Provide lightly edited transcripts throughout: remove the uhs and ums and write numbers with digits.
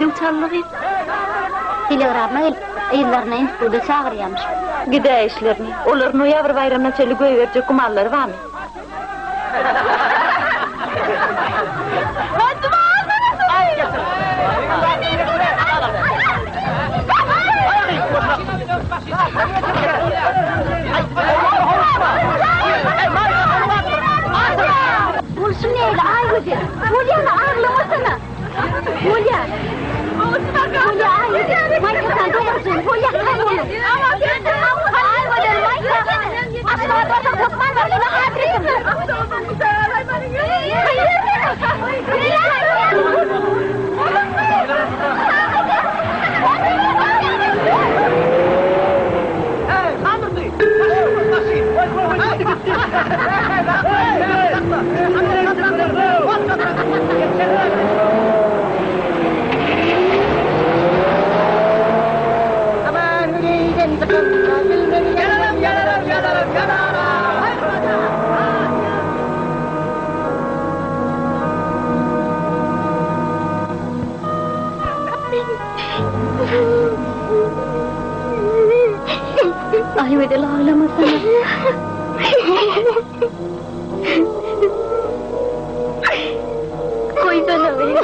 Näde uçallygy? Telegramma ýyllarına instituda çagyrýarmış. Gide işlerini. Olar noýabr bayramına çeli göýberjek gumallary barmy? Bolşun neyle aýgydy? Juliana aýrlamasana. Julia. Julia aýgydy. Maykadan doğursun. Julia kaybolup. Ama ben de aýgydy Mayka. Aşağıda Osman var. Ona hatırladım. Ahmet el ağlamasana. Koysana beni.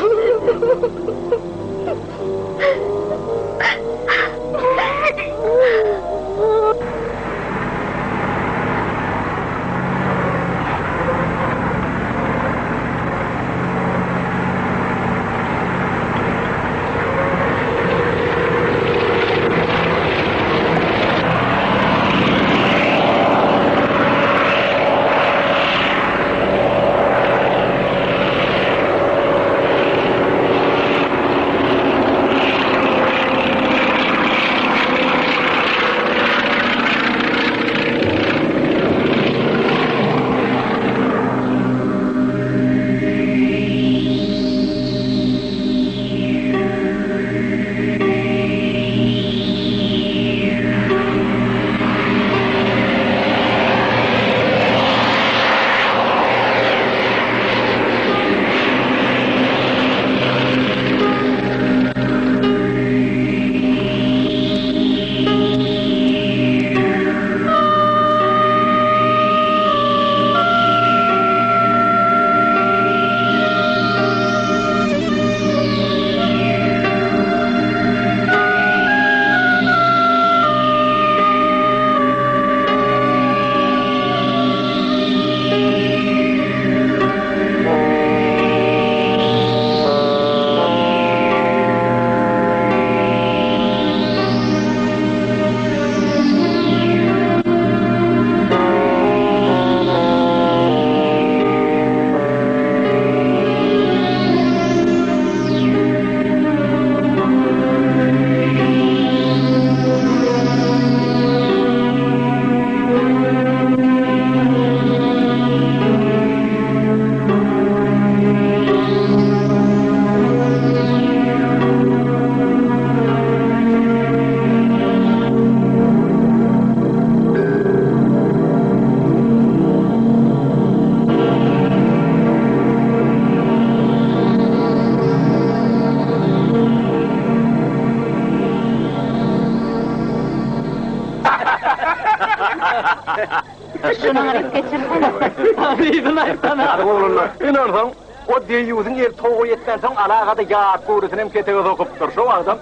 Şuna garip geçirsene. Habibim aysana. Hadi oğlunlar. İnarsan, o deyüzün yer toğu yetten son alaqada yağıp kuğrutunem ketege dokup dur. Şu adam,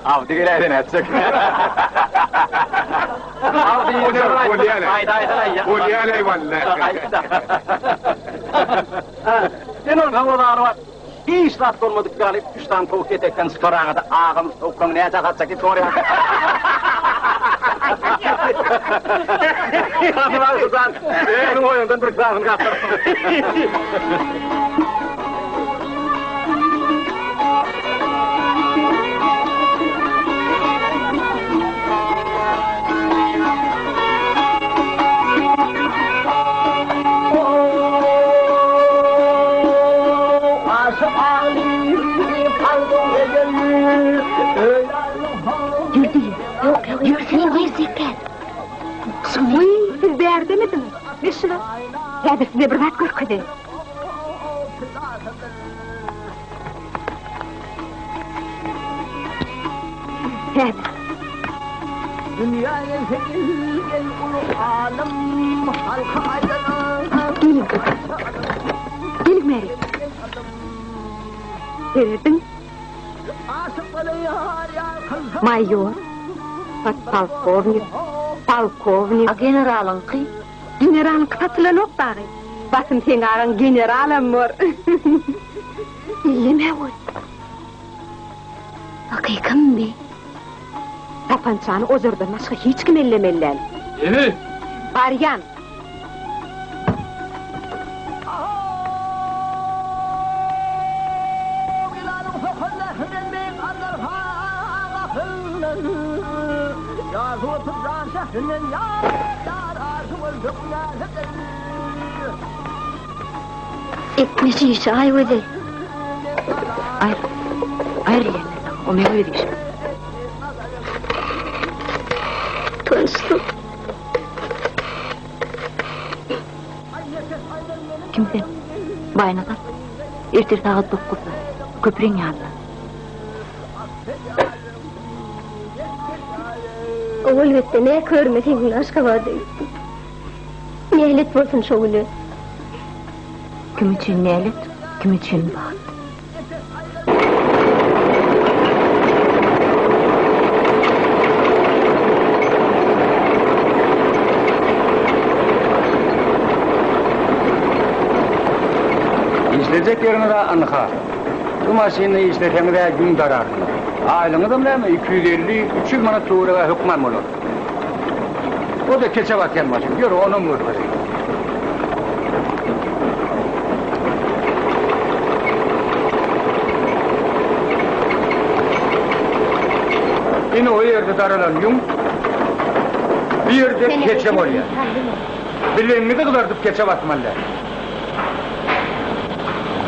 avdi geleydin etsek. Avdi Juliana. Hayda ya. Juliana valla. İnarsan o da var. Hiç rast olmadık galip, 3 tane toğu ketekten sıkarağada ağamız toğukanı neye çakatsak git oraya. Yanıma kızan, benim oyundan bir kızağını kaptırsın. Yürüsene o ezikler. Uy, siz de yardım edin. Ne şuna? Hadi size bir vat görkedi. He. Dünyaya çekilgen ulu alem halka aydana. Gelin kızım. Gelin Mary. Verdin. Aşıkları yar yar kılsa. Mayor. Polkovnik. Generalın kı. Generalın kısatılan ok bağı. Basın tengarın generalım var. Bilime var. Hakikan be. Tapançanı ozurdan başka hiç kim ellemellen. Evet. Baryan. Etmesi işi ay vede. Ayrı yerine. O meyve diyor. Tanıştım. Kimden? Baynadan. Ertir saat 9'da. Köprün yanında. Oğul vette ne körmesin aşka vardı. Nihlet bolsun şoğulu. Kim için nelet, kim için bak. İşleyecek yerine de anıka. Bu maşini işletene gün darar. Aylığını da mı 250-300 manat tuğraya hükmem olur. O da keçe bakken maşin. Gör onun mutfası. Yine o yerde daralan yum. Bir yerde keçem oluyor. Bilin ne kadar keçe batmalılar.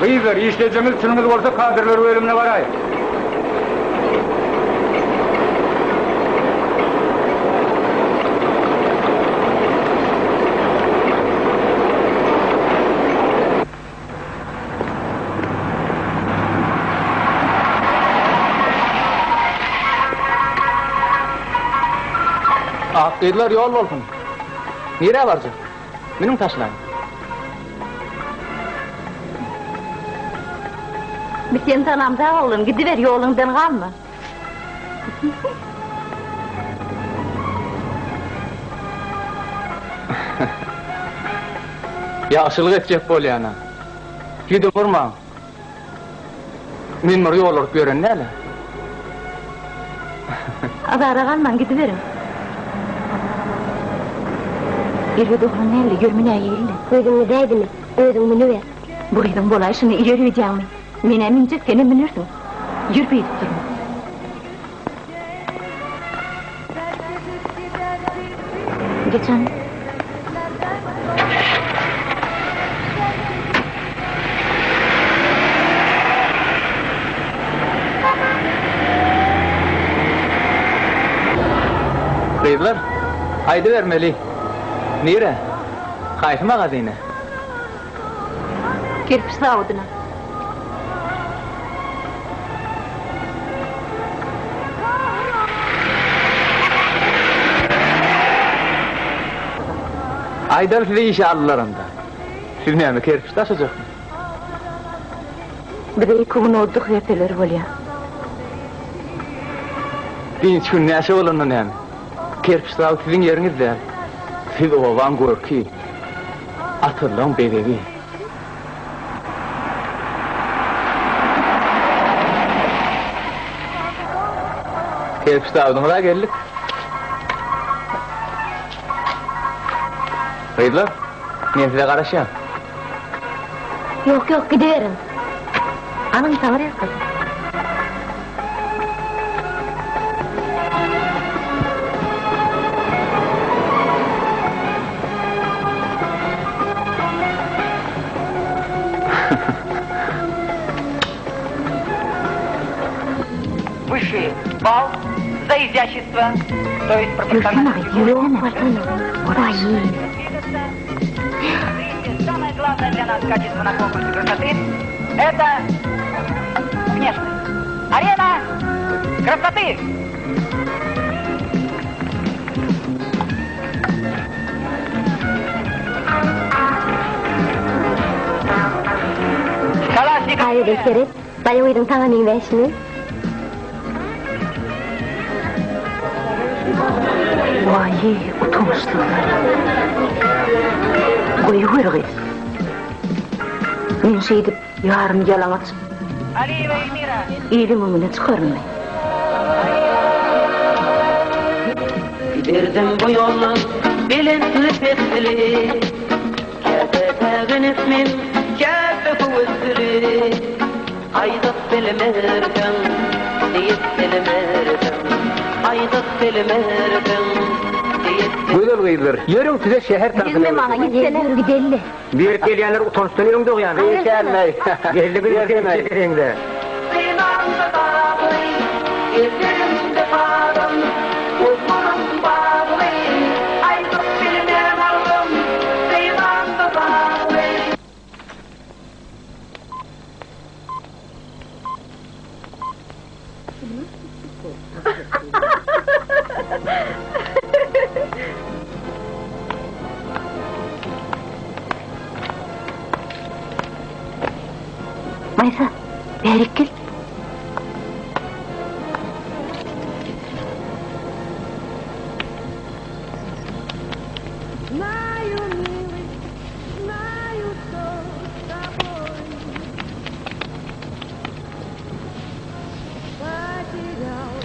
Kıyıdır, işleyeceğimiz sınırımız olsa kadırları ölümüne varayım. Akıydılar yol olsun. Nereye varacak? Benim taşlarım. Bir sen tanamda oğlum gidiver yolundan kalma. Yaşılık edecek bol yana. Gidin vurma. Men yol olup gören ne hele? Azara kalman gidiverin. İri doğru nereli görmene eğildi. Koydun deydiniz, ödün bunu ver. Buradan bolayışını ileri ödeyeceğim. Mine minecek seni bilirsin. Yürü bir durma. Geçen. Kıydılar. Haydi vermeli. Nere? Kayfı magazine. Kirpiç zavoduna. Aydar size işe aldılarında. Siz neyme kerpiç taşacak mı? Bir de ikuvun olduk yeteleri var ya. Dinç gün neşe olanın yani. Kerpiç zavut sizin yeriniz değil. Siz ovan görki. Atırlan bedevi. Kerpiç zavutuna geldik. Kıydılar. Ben size karışayım. Yok yok gidiverin. Anın tavır ya kızım. Высший балл за изящество, то есть пропорциональность. Самое главное для нас качество на конкурсе красоты – это внешность. Арена красоты! edin Ferit. Dayı uydun tanımayın ben şimdi. Vay, utanmışlıklar. Koyuver kız. Men şey edip, yarın yalamak Arriba y mira. iyiliğim önüne çıkarmayın. Giderdim bu yolun bilintli fesli Kâfetâgın ismin kâfe kuvvetli Aydık bilmerdim, deyip bilmerdim Aydık bilmerdim, deyip Buyurun kıyılır. Yörün size şehir tarafına. bana gitsene. Yürü gidelim. Bir gelyenler utançtan yüründük yani. Bir gelmey. Geldi bir gelmey. Şehrinde. Kıymandı bağlı, yeterimde bağlı Uzmanım bağlı, aydık bilmerdim Kıymandı bağlı Maysa, beri gel.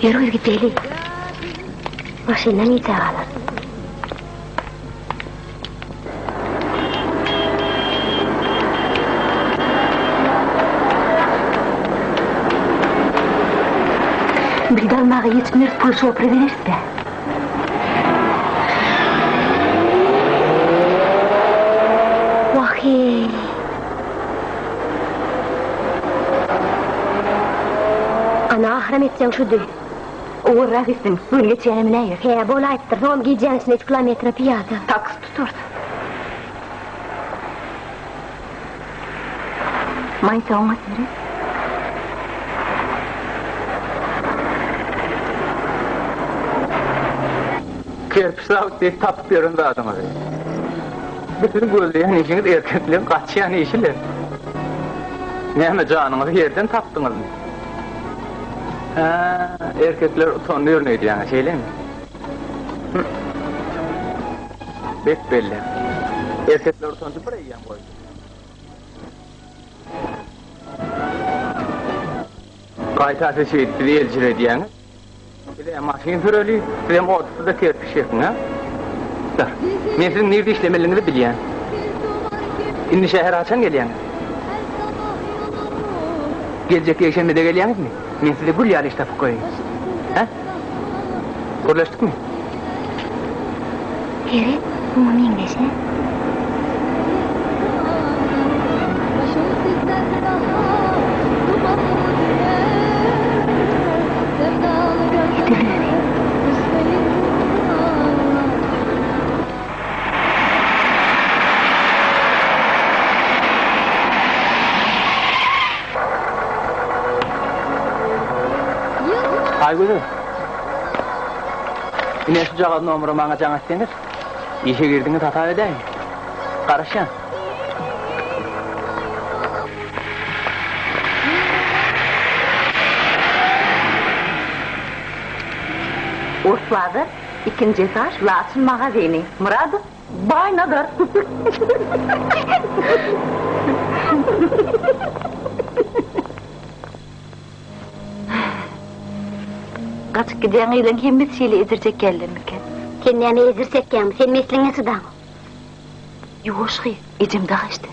Yürü gidelim. Maşindan iyi alır. Bildarmağa yetmez pul sopra veririz de. Vahiy. Ana ahram etsen şu düy. Uğurrak istin, bugün geçenim ne yer? He, bol ayıptır. Rom giyeceğinisin 3 kilometre piyada. Taks tuturdu. Maysa olmaz biri. Kerpislavut deyip tapıp göründü adamı. Bütün gözleyen işiniz erkeklerin kaçıyan işiler. Neyme canınızı yerden taptınız mı? Ha, erkekler utanıyor neydi yani şeyle mi? Hı. Bet belli. Erkekler utandı buraya yiyen koydu. Kaytası şey bir elcire diyeniz. Bir de maşin süreli, bir de ortası da kerpiş yakın ha. Dur, ben sizin nerede işlemelerini biliyen. Şimdi şehir açan geliyen. Gelecek yaşamda geliyorsunuz mi? Ben size gül yalı işte koyayım. Ha? Kurlaştık mı? Ferit, bu mumun beşine. Aygül'ü. Yine şu cağızın omuru bana can etsenir. İşe girdiğini hata edeyim. Karışan. Ursladı, ikinci etaş, Laçın magazini. Muradı, baynadır. Kaçık giden ilan hem bir şeyle ezirecek geldin mi ki? Kendini ezirsek yani, sen mesleğine sıdan. Yoğuşki, ecim daha iştir.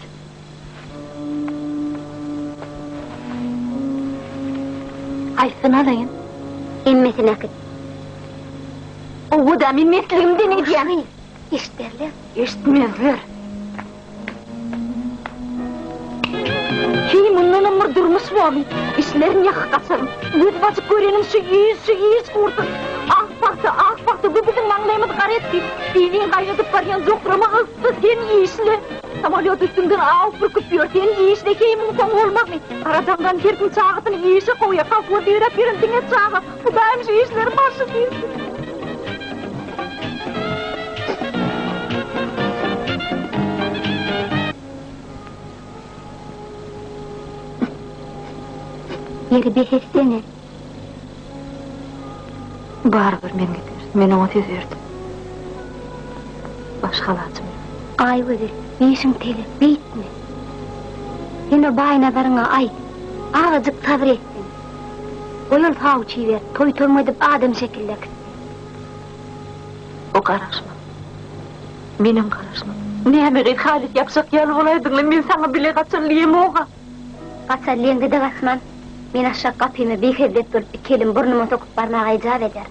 Aysin alayın. Emmesine akıt. O da min mesleğimde ne diyen? İşlerler. Eşitmezler. Hey, bundan ömür durmuş mu abi? İşlerin yakı kaçarım. Göz basıp görenim şu iyiyiz kurdu. Ah baktı, bu bizim manglayımız garetti. Dinin kaynatıp varyan zokrama hızlı sen işle. Samolyot üstünden ağıp bürküp diyor, sen işle keyimin son olmak mı? Karadandan her gün çağıtını işe koya, kalkma direk birin dine çağı. Bu daim şu işlerin başı değilsin. Geri behestene. Baribir men giderdim. Men ona tez verdim. Başkalacım. Ay öyle, beşin teli, beytme. Yine baynalarına ay, ağacık sabır etsin. Oyul fauçi ver, toy edip adam şekillek. O karışma. Benim karışma. Ne bir halit yapsak yal olaydın, men sana bile kaçırlayayım oğa. Kaçarlayan gıda kasman, men aşağı kapıyımı bir hevdet durup ikelim burnumu sokup parmağa icap eder.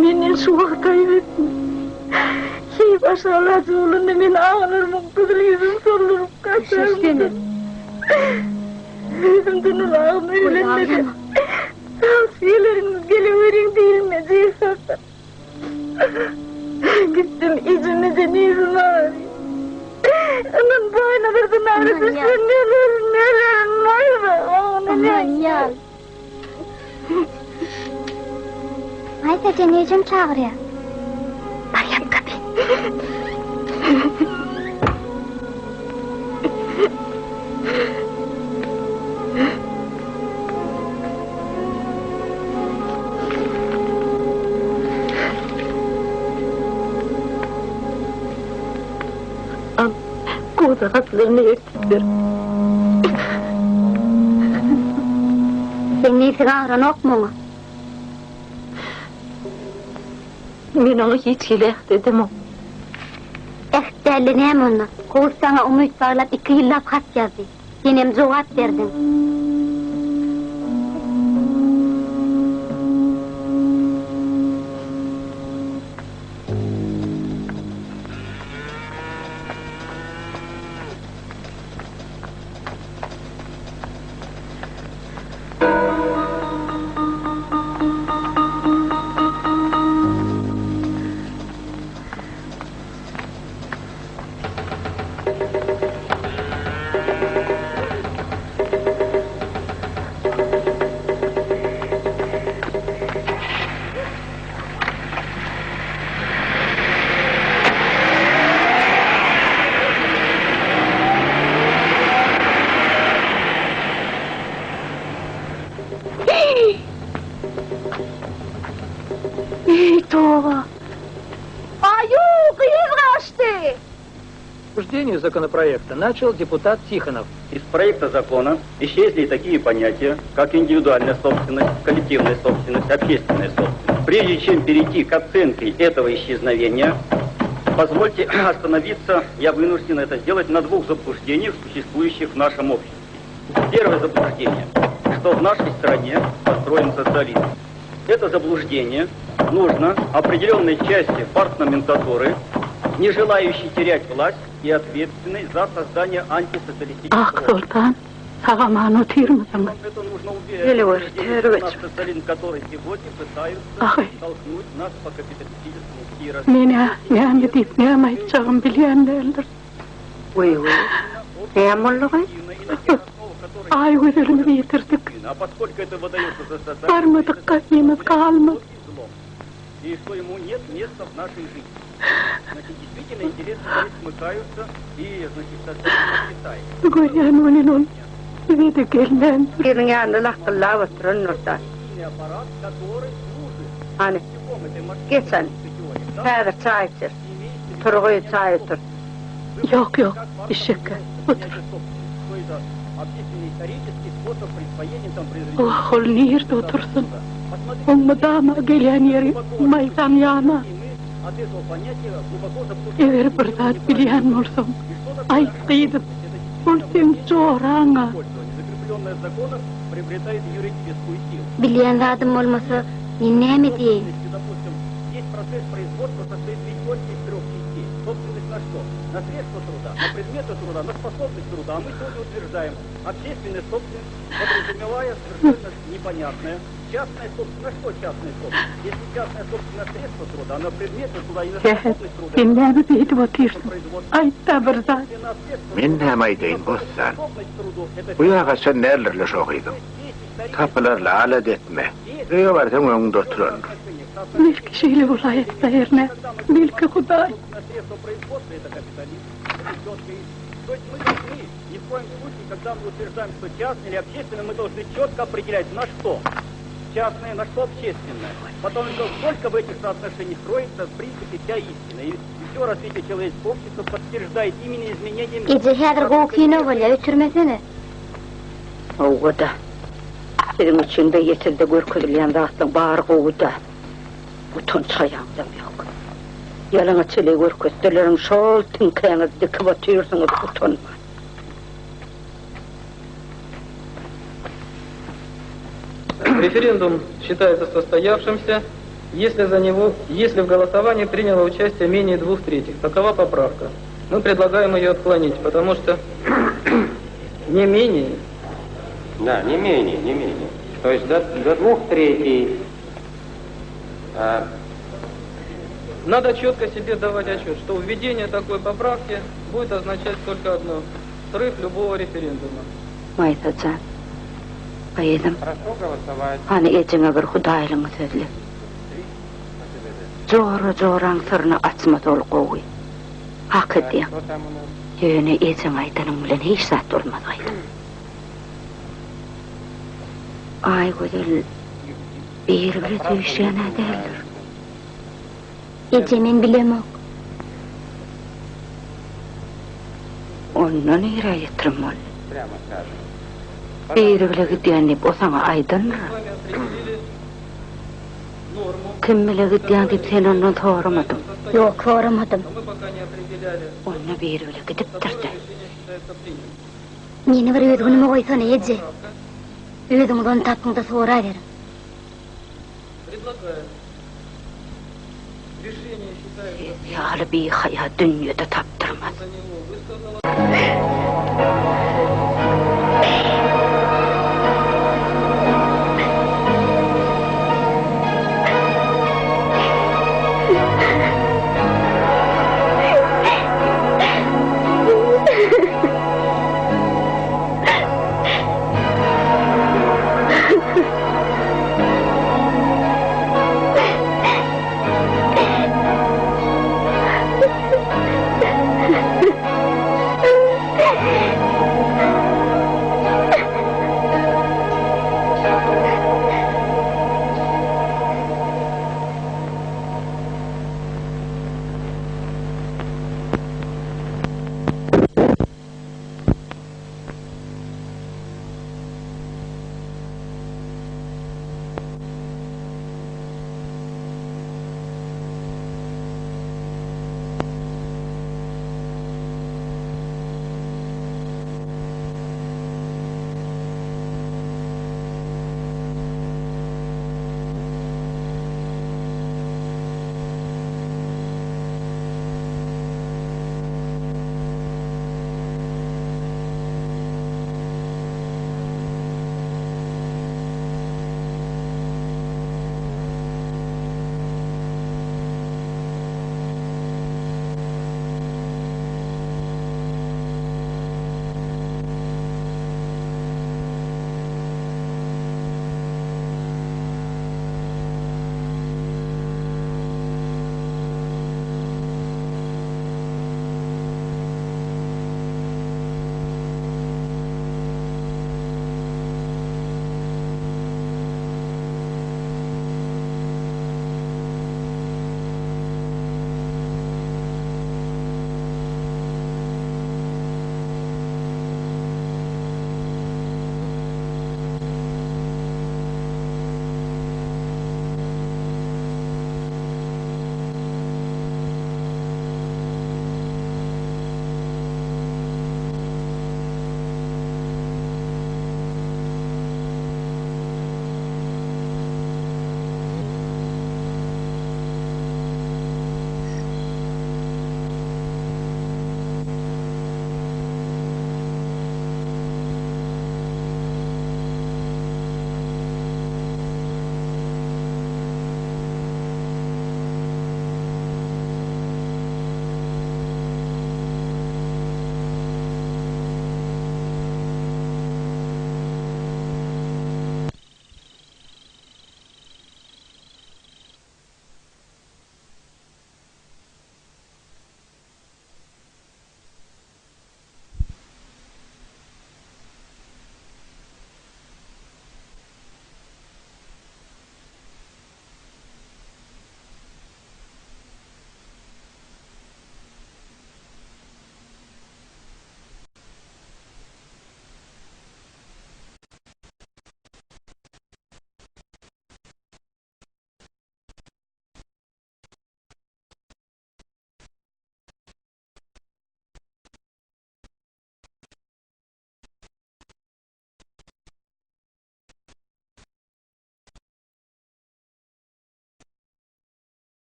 Meni suğa kaybettim. Şey başarıladı olunca men ağlarım, kızıl yüzüm soldurup kaçarım. Yüzüm dünülağım öğlenmedi. Tavsiyeleriniz geliverin değil mi Ceyhun'a? Gittim izinize neyizim ağrıyım. Onun boynalardan ağrısı neler Aman yal. Ayda ceneyeceğim çağırıyor. Meryem kapı. Koda katlarını ertikler. Sen neyse ağrın ok mu? Men onu hiç hileh dedim o. Ehterli neyim onu? Koğuz sana umut bağlap 2 yıllap kat yazdı. Senem cevap verdin. Обсуждение законопроекта начал депутат Тихонов. Из проекта закона исчезли такие понятия, как индивидуальная собственность, коллективная собственность, общественная собственность. Прежде чем перейти к оценке этого исчезновения, позвольте остановиться, я вынужден это сделать, на 2 заблуждениях, существующих в нашем обществе. Первое заблуждение, что в нашей стране построен социализм. Это заблуждение нужно определенной части партноменклатуры, не желающей терять власть и ответственность за создание антисоциалистического Sultan, sağaman otur musun? Это нужно уверить, наш социализм, который сегодня пытаются толкнуть нас по капиталистическому пути развития. Mene ne deyip ne yapacağım bilenlerdir. Ay güzelimi bitirdik. А поскольку это выдается за социальность, Varmadık kayımız kalmadı. и что ему нет места в нашей жизни. Значит, действительно интересы здесь смыкаются, и, значит, социализм Китая. Görüyen onun ol. Size de gelmem. Единый аппарат, который служит путем этой машины. Yok, teşekkür. Otur. Общественный исторический способ присвоения там Allah ol nerede otursun. Ummadama gelen yeri maydan yana. от этого понятия глубоко Eğer bir zat bilen olsam, ay kıydım. Olsam çoğrağına. закрепленное в законах, приобретает юридическую силу. Bilen zadım olmasa, ne mi diyeyim? Допустим, есть процесс производства состоит только из 3 частей. Собственность на что? На средства труда, на предметы труда, на способность труда. А мы сегодня утверждаем общественная собственность, подразумевая совершенно непонятное. Частная собственность. На что частная собственность? Если частная собственность на средства труда, на предметы труда и на способность труда. Dinlemi deyip otursun. Ay da bir zat. Minä maitein bossaan. Uyaga sen nerlerle soğuydum. Kapılarla alet etme. Rüya var sen onun oturun. Milki şeyle vilayet değerine. Milki Huday. Средства производства это капитализм. Это четко То есть мы должны, ни в коем случае, когда мы утверждаем, что частное или общественное, мы должны четко определять, на что частное, на что общественное. Потом только в этих соотношениях кроется, в принципе, вся истина. И все развитие человеческого общества подтверждает именно изменением... Gece hädir goğukina bolya ötürmesene. O da. Senin içinde yetilde görküzülen dağıtın bağır koğu da. Bütün çayağından yok. Yalana çile görküzdülerin şol tünkayana dikip atıyorsunuz utanma. Референдум считается состоявшимся, если в голосовании приняло участие менее 2/3. Такова поправка. Мы предлагаем ее отклонить, потому что не менее. Да, не менее. То есть до 2/3. Надо четко себе давать отчет, что введение такой поправки будет означать только одно – срыв любого референдума. Maytacan. Baydım. Хорошо голосовать. Hani ecime bir hudaylığını sözlü. Zoran sırrını açma dolu koğuy. Hak ediyen. Что там у нас? Yöne ecim aydanın bilen hiç saat olmadaydı. Ay güzel. Bir tüyüşen ederler. Ecemin bilemok. Ondan ira yetirim ol. Прямо скажем. Bir gidiyen o sana aydın mı? Мы с вами определили норму, Kim bile gidiyen deyip sen ondan doğramadım. Yok, soramadım. но мы пока не определяли, Onunla bir gidip какое durdu. решение считается принятым. Meni bir özgünüme koysana Ece. Özümden tapkında sorayım. Предлагаем. Решение считается Yağlı bir haya dünyada taptırmaz. за него высказала.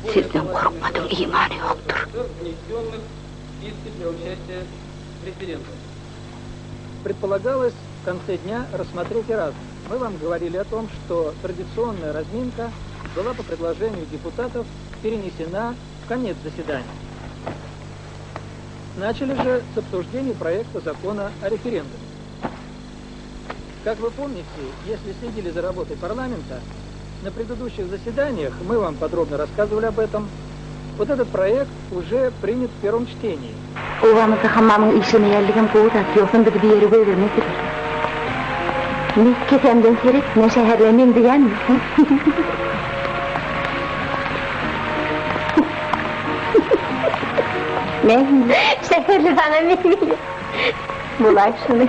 Sizden korkmadın imanı yoktur. Предполагалось в конце дня рассмотреть и раз. Мы вам говорили о том, что традиционная разминка была по предложению депутатов перенесена в конец заседания. Начали же с обсуждения проекта закона о референдуме. Как вы помните, если следили за работой парламента, на предыдущих заседаниях мы вам подробно рассказывали об этом. Вот этот проект уже принят в первом чтении. Uğramızda hamamın işine yerliğin boğuda diyorsun bir yeri görülmesidir. Ne kesemden serip ne şehirlenin diyen misin? Ne? Şehirli bana ne bilir? Bulay şunu.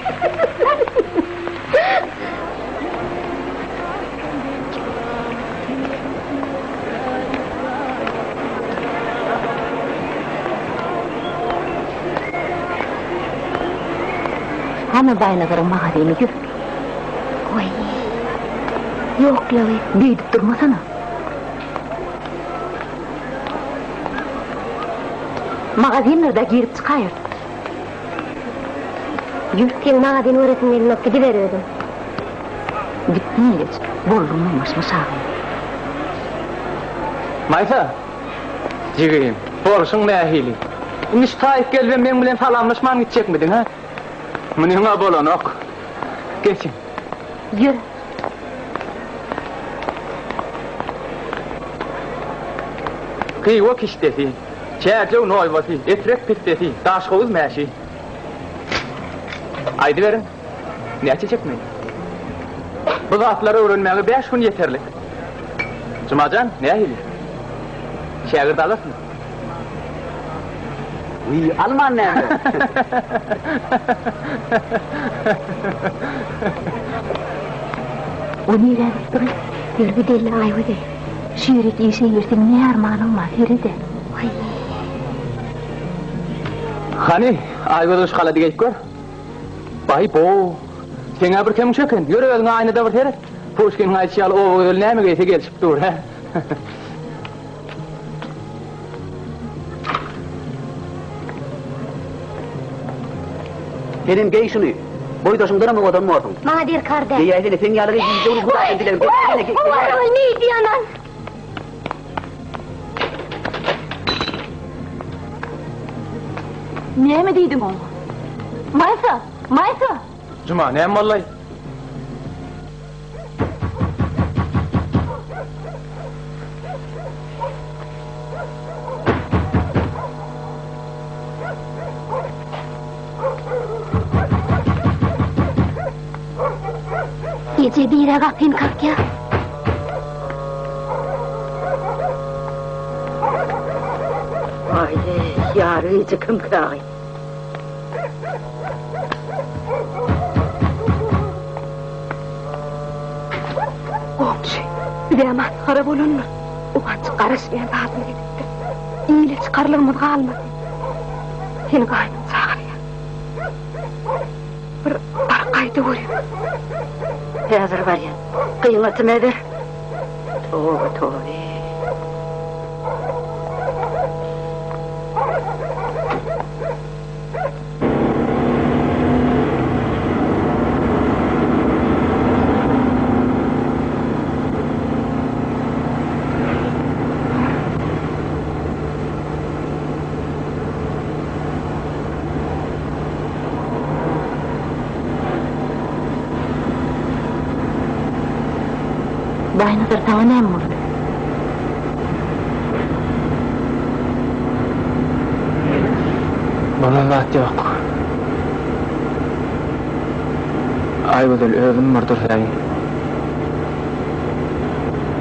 Hanı baynaların mağarayını gör. Oy. Yok yalı, büyüdüp durmasana. Magazinlerde girip çıkayır. Yürükken magazin öğretmenlerine gidiveriyordum. Gittin geç, bollunmamış mı sağım? Maysa, jigeyim, bolşun mähili. Niş taýyp gelip men bilen salamlaşman gitjek midin ha? Mune bolanok. Geçin. Yürü. Kıyva kiştesi, çerçev noyvası, etrek pistesi, daşkoğuz mäşi. Aydı verin, ne açacak mı? Bu zatları öğrenmeli 5 gün yeterli. Cumacan, ne ahili? Şagird alırsın. Uy, Alman nerede? O neylerdir duruyor? Bir bir deli ayvıdı. Şiiret işe yersin ne armağanın var Feride? Ay. Hani, ayvada şkala digeyip gör. Bay bo, sen bir kemin çöken, yürü özüne aynada bir teret. Pushkin ayçyal o öl näme geyse gelişip dur ha. Benim gey şunu. Boydaşımdan mı adam mı oldun? Bana bir kardeş. Diyeydi sen yaları yüzde onu bırakın dilerim. Oy neydi yanan? Niye mi deydin onu? Maysa, Maysa. Cuma, ne vallahi? Gece bir yere kapayım kalk ya. Haydi, yarı çıkım kırağı. Komşu, bir de maskarı bulunma. Ulan karışmayan lazım ediptir. İyile çıkarılığımız kalmadı. Seni kaynım çağırıyor. Bir kaydı vuruyor. Hazır var ya, kıymetim eder. Tövbe tövbe. Baynadır sana ne mi vurdu? Bana zat yok. Ayvadıl özüm mırdır sayın.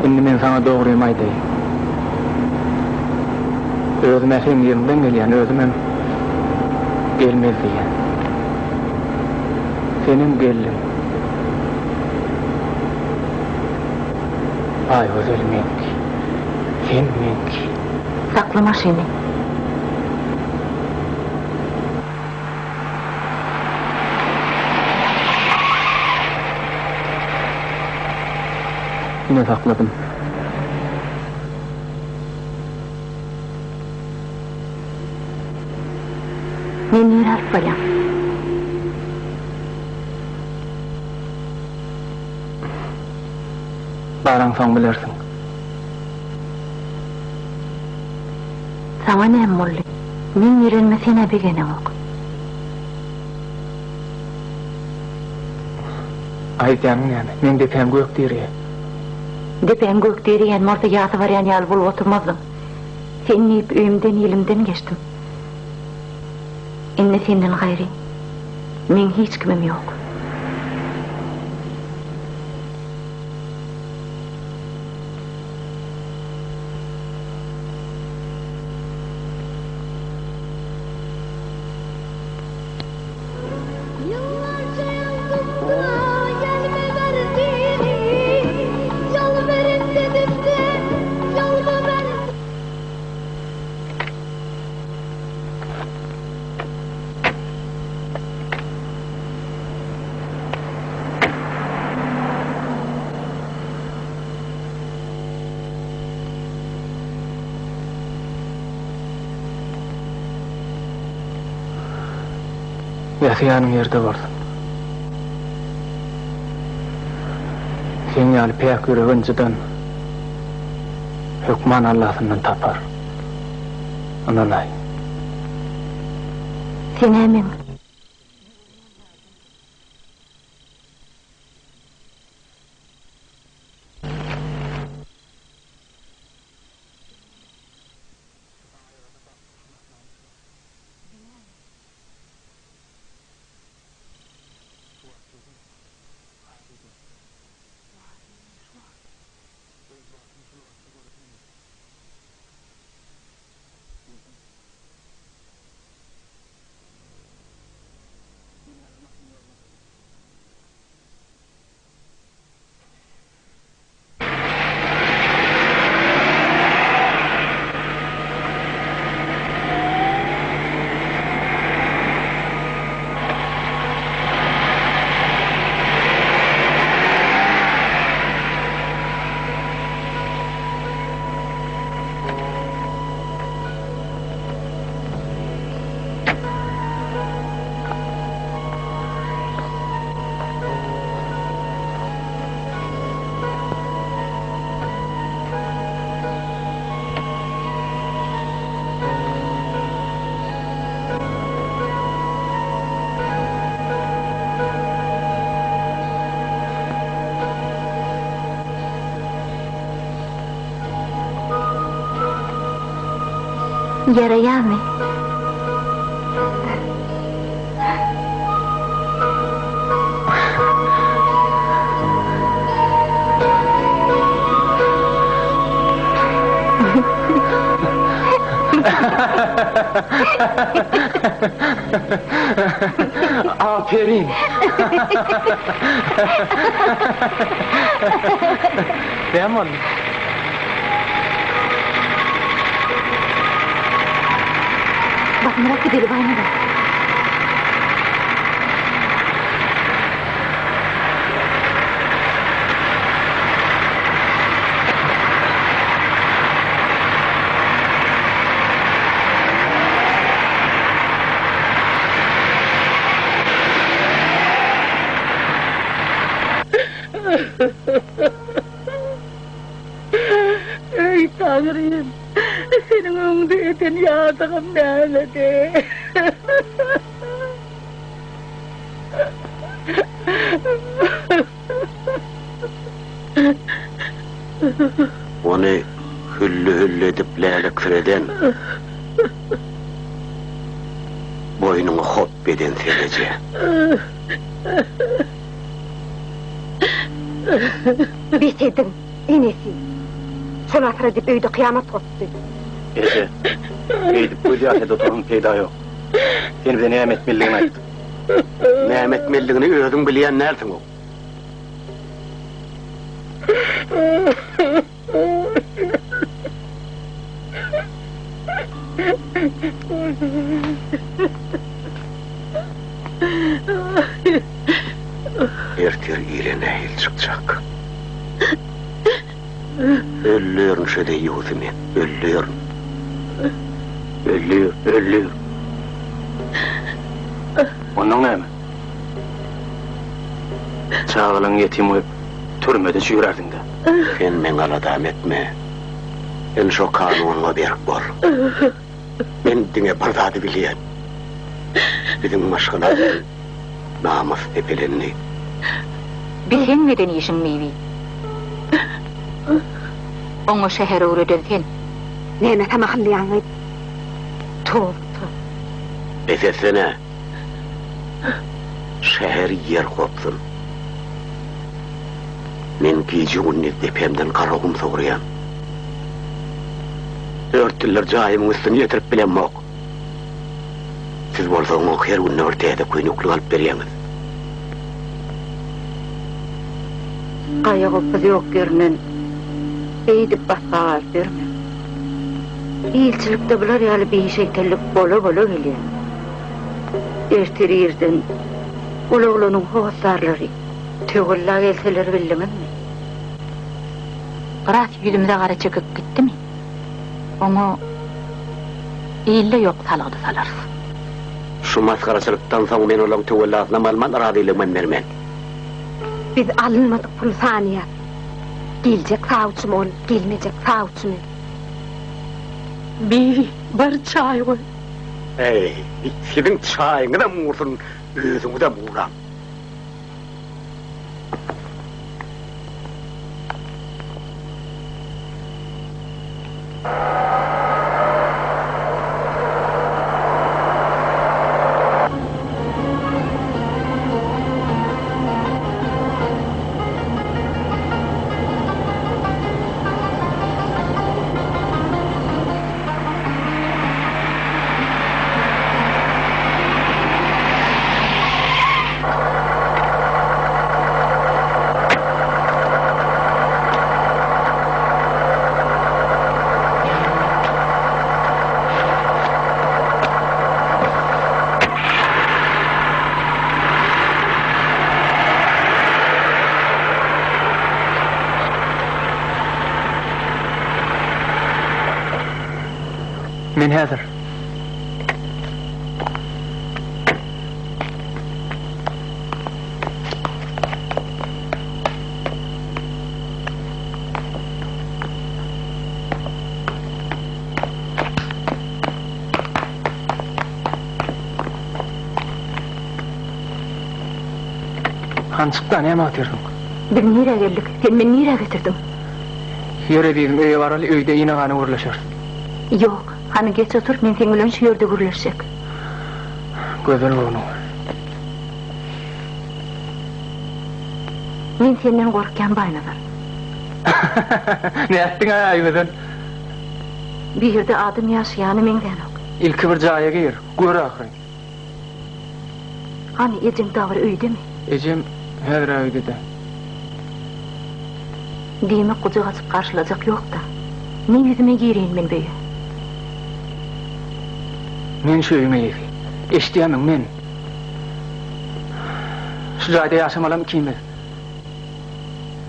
Indi men sana doğruyum aydayım. Özüm efendim yerimden geliyen özümem gelmez diyen. Senin gelin. Ayvadıl menki. Sen menki. Saklama seni. Yine sakladım. alıp balam. Baran soň bilersiň. Sana ne molly? Min ýerenmesine begene ok. Aýdýan näme? Men depem gök diýeri. Depen gök diýen morda ýaty barýan ýaly bolup oturmazdyň. Sen nip öýümden elimden geçtim. Inne senden gaýry men hiç kimim ýok. Ýaşaýanyň ýerde bolsun. Sen ýaly pek ýüreginden hükman Allah'ından tapar. Ananay. Sen hemen Yarayami. Aferin. Demon. Bak merak edeli bayna da. Ey Tanrım, senin önünde eten yağdığım nerede? Onu hüllü edip lälek fireden, boynunu hop beden serece. Bisedin, enesi. Şol atyra dip öýde kıyamat kopdy. Ece, eýdip bu ýaşada oturan peýda ýok. Sen bize näme etmeliligini aýt. Näme etmeliligini özüň bilýän närsiň o? Ertir ýerine hil çykjak. Öllüyorun şöyle yuhuzimen, öllüyorun. Öllüyor. Ondan näme? Çağılan yetim öp, türmede çüýrärdin-de. Sen meňe aladam etme. En şo kanunyna berip bol. Men diňe bir zady bilýän. Bizim maşgala namus tepelenni. Bilhen neden işin mevi? Oňa şäher öwreden sen. Näme tamahlýaňy? Top. Esesene. Şehir yer kopsun. Men gijunni depemden karagum soguryan. Örtüller jayymyň üstüne ýetirip bilen mok. Siz bolsaňyz her günü örtede köýnükli alyp berýäňiz. Ayağı kız yok görünen. Eydip basar verme. İlçilikde bular ýaly bir şeytellik bola gelýär. Ertirirden uluglunyň howasarlary tögüllä gelseler bildiňizmi? Gras yüzümde gara çekip gittimi? Onu ille yok salagdy salarys. Şu maskaraçylykdan soň men olaň tögüllasyna malman radylygyny bermen. Biz alınmadık pul saniye. Gelecek sağuçum ol, gelmeyecek sağuçum. Bir çay koy. Ey, senin çayını da mursun, özünü de muğram. Men häzir. Hançykdan näme atyrdym? Biz nire geldik, sen meni nire getirdin? Ýöre bizim öýe baraly öýde ýene gany gurlaşar. Yok, hani geç otur, men sen bilen şu ýerde gürleşsek. Gözel bolnu. Men senden gorkyan baýnalar. Ne etdiň aýbydan? Bir ýerde adam ýaşaýany menden ok. Ilki bir jaýa gir, gör ahry. Hani ejim dagry öýdemi? Ejem häzir öýde. Diýme gujuk açyp garşylajak ýok da. Men ýüzüme gireýin men beýe. Men şu öýüme ýefi. Eşdiýämiň men. Şu jaýda ýaşamalam kime?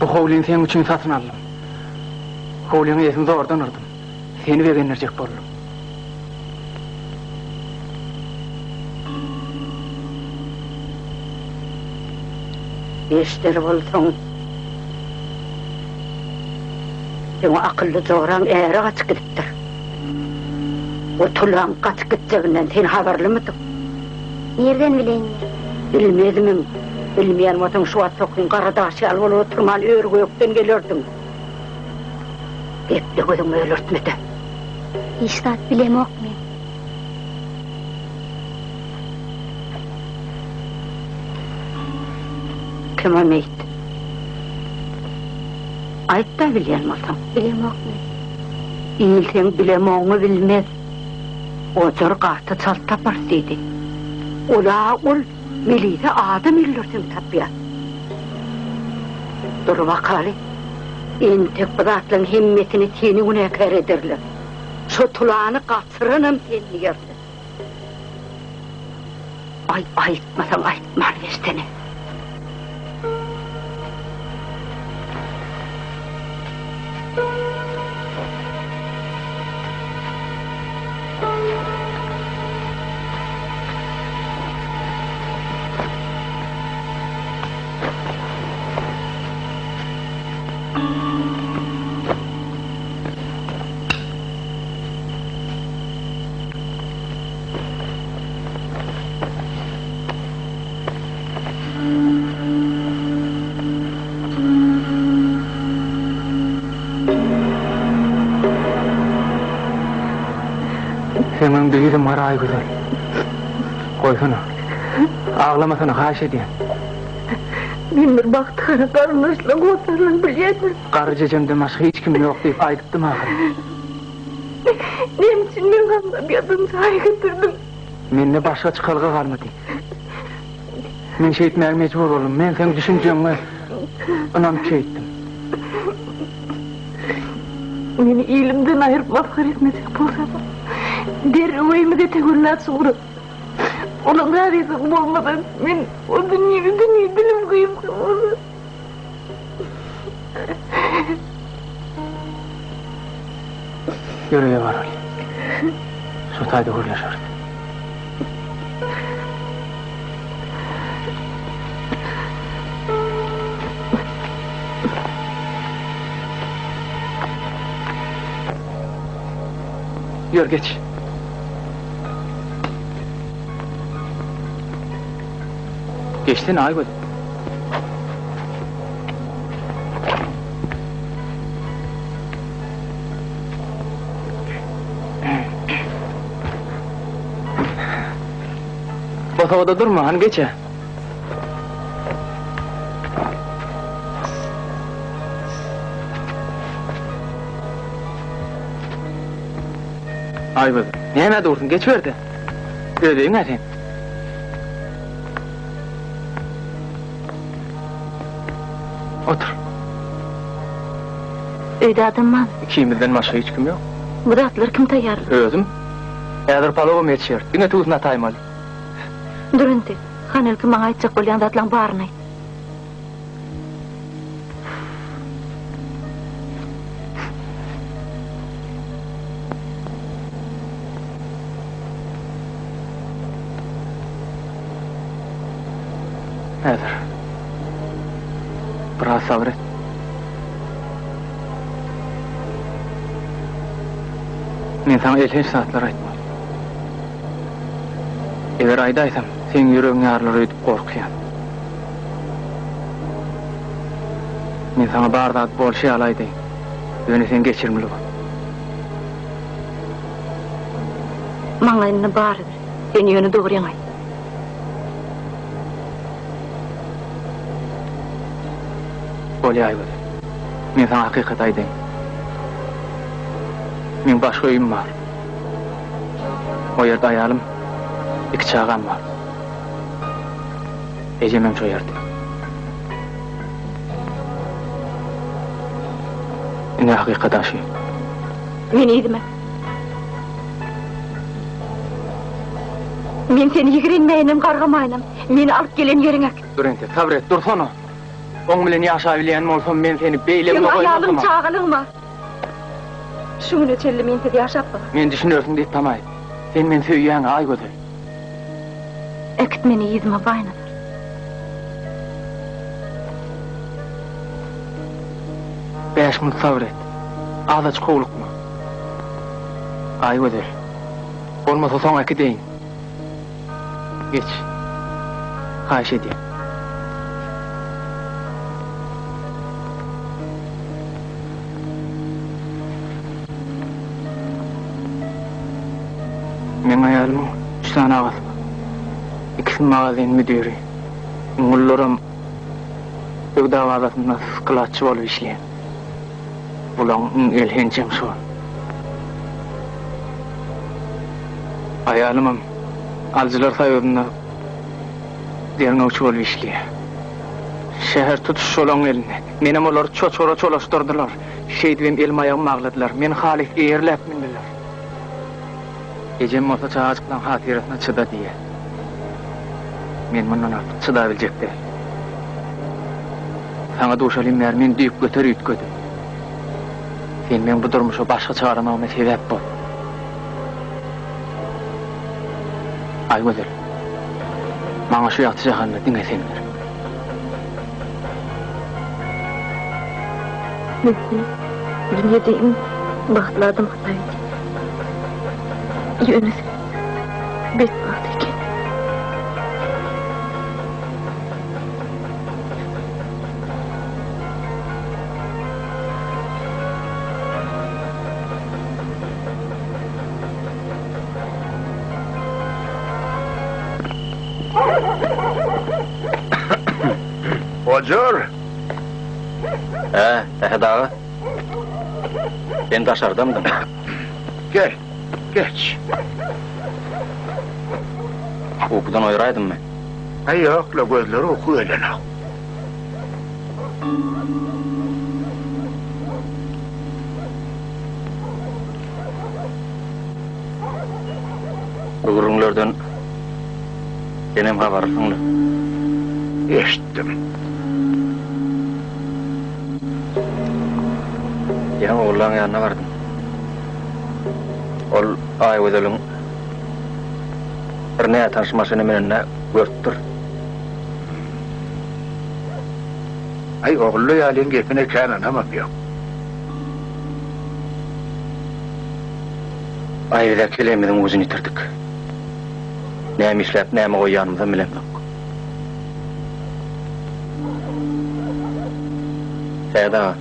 Bu howlyny sen üçin satyn aldym. Howlyny ýetim zordan urdum. Seni begenlerjek boldum. Eşder bolsaň sen akıllı zoran äri gaçyp gitdir. O tulan gaçyp gitjeginden sen habarlymydyň? Nereden bileýin? Bilmezmim. Bilmeýän bolsaň şu wagt sokyn garadaşy alyp bolup oturman örgökden gelerdin. Gepli gözüňi ölürtmedi. İştat bilemok men. Kim aýt? Aýt da bilýän bolsaň. Bilemok men. İlsen bilemoňy bilmez. Ojar gaty çalt tapar diýdi. Ola ol milide adam illersin tapýar. Dur wakaly. Ente biratlaryň himmetini seni günäkär ederler. Şu tulany gaçyranam sen ýerdi. Aýtmasaň aýtman estene. Senin büyüdün var ay güzel. Koysana. Ağlamasana haş ediyen. Men bir baktara karınlaşla kotarlan bilýärdim. Karı cecemden başka hiç kim yok deyip aydıttım ahir. Nem için men ganda bir adım sağa götürdüm. Menne başka çıkalga kalmadı. Men şey etmeye mecbur oldum. Men senin düşünceni inanıp şey ettim. Meni ilimden ayırıp mafkar etmesek bolsa da. Der oyumu da tegurlat suğurup. Onun radiyası olmadan men o dünyayı dilim kıyım kılmalı. Yürüye var öyle. Şu tayda hırlaşır. Yürü geç. Geçtin Aygül. O havada durma, hani geç ya. Aygül, niye hemen durdun? Geç verdi. Öyle değil mi sen? Otur. Öýde adam var. İkimizden başka hiç kim yok. Bu datlar kim taýýar? Özüm. Eğer palogum yetişir. Yine tuzuna taymalı. Durunty. Hanel kim maňa aýtjak bolýan datlaň baryny. Nedir? Biraz sabret. Men sana elhinç saatlar aytmam. Eger aydaysam, sen yüreğini ağrılar ödüp korkuyan. Men sana barda bol şey alaydı. Öni sen geçirmeli bol. Maňlaryny bardyr. Sen ýöne dogry aýt. Bolýa aýbady. Men sana hakykat aýdym. Men başga öýüm bar. O ýerde aýalym, iki çağam var. Ejemem şo ýerde. Ne hakykat aşy. Meni ýedime. Men seni ýigrenmeýinem, gargamaýnam. Meni alyp gelen ýeriňe. Dur ente, sabret, dursana. Oň bilen ýaşa bilýän bolsam men seni beýlemine Sen goýmazam. aýalym çağalyňma. Şuňa çelli men seni ýaşapma. Men düşünýärsiň diýip tamaý. Sen men söýýän ay gödü. Ekit meni ýedime baýna. 5 minut sabret. Azaç kovlukma. Ay gödü. Olmasa soň iki deýin. Geç. Haýş edýär. Men aýalymyň 3 tane agaty bar. İkisi magazin müdiri. Mullaram Ögda gazatynda sklatçy bolup işleýär. Bulaň elhençem şu. Aýalymam alçylar saýýarynda derňe uçup bolup işleýär. Şäher tutuş şolaň eline. Menem olar çoçora çolaşdyrdylar. Şeýdibem elim aýagym agladylar. Men halyk eýerläp mindiler. Gecem olsa çağaçıktan hatirasına çıda diye. Men bundan artık çıda bilecekti. Sana duşalayım mermin deyip götür ütködü. Sen men bu durmuşa başka çağıramağıma sebep bol. Ay gözel. Bana şu yatacağını dinle senler. Men dünyadayım, bahtladım hataydı. Yönüz, bedbaht eken. Otur. Daha dağı. Ben taşardamdım. Gel, geç. Uykudan oyraydım mı? Ayakla gözleri oku elene. Bugürünlerden benim haberim. Eşittim. Yani oğulların yanına vardım. Ol ay ödülün bir neye tanışmasını menine görttür. Ay oğullu yalın gepine kananamam yok. Ayda kelemedin özünü yitirdik. Neymi işlep, neymi koyyanımızdan bilem yok. Seyda,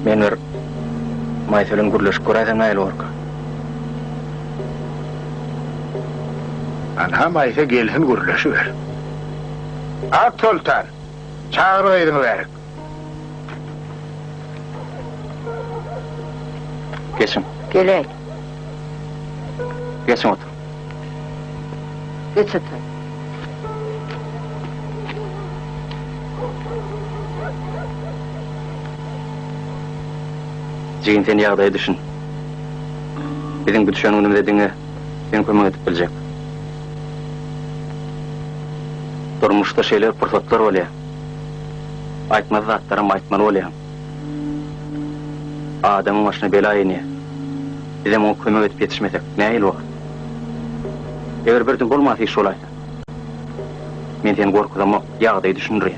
men bir maytölün gürleşik göraydım naylı orka. Anam aysa gelsin gürleşi ver. At Sultan, çağır oydun verik. Geçin, Gelek, geçin otur. geç otur. Jigin seni yağdayı düşün. Bizim bu düşen önüm dediğine seni koymak edip bilecek. Durmuşta şeyler, fırsatlar oluyor. Aytmaz zatlarım aytmalı oluyor. Adamın başına bela iniyor. Bizim onu koymak edip yetişmesek ne il vakit? Eğer bir gün bulmasa iş olaydı. Men seni korkudan yağdayı düşünürüm.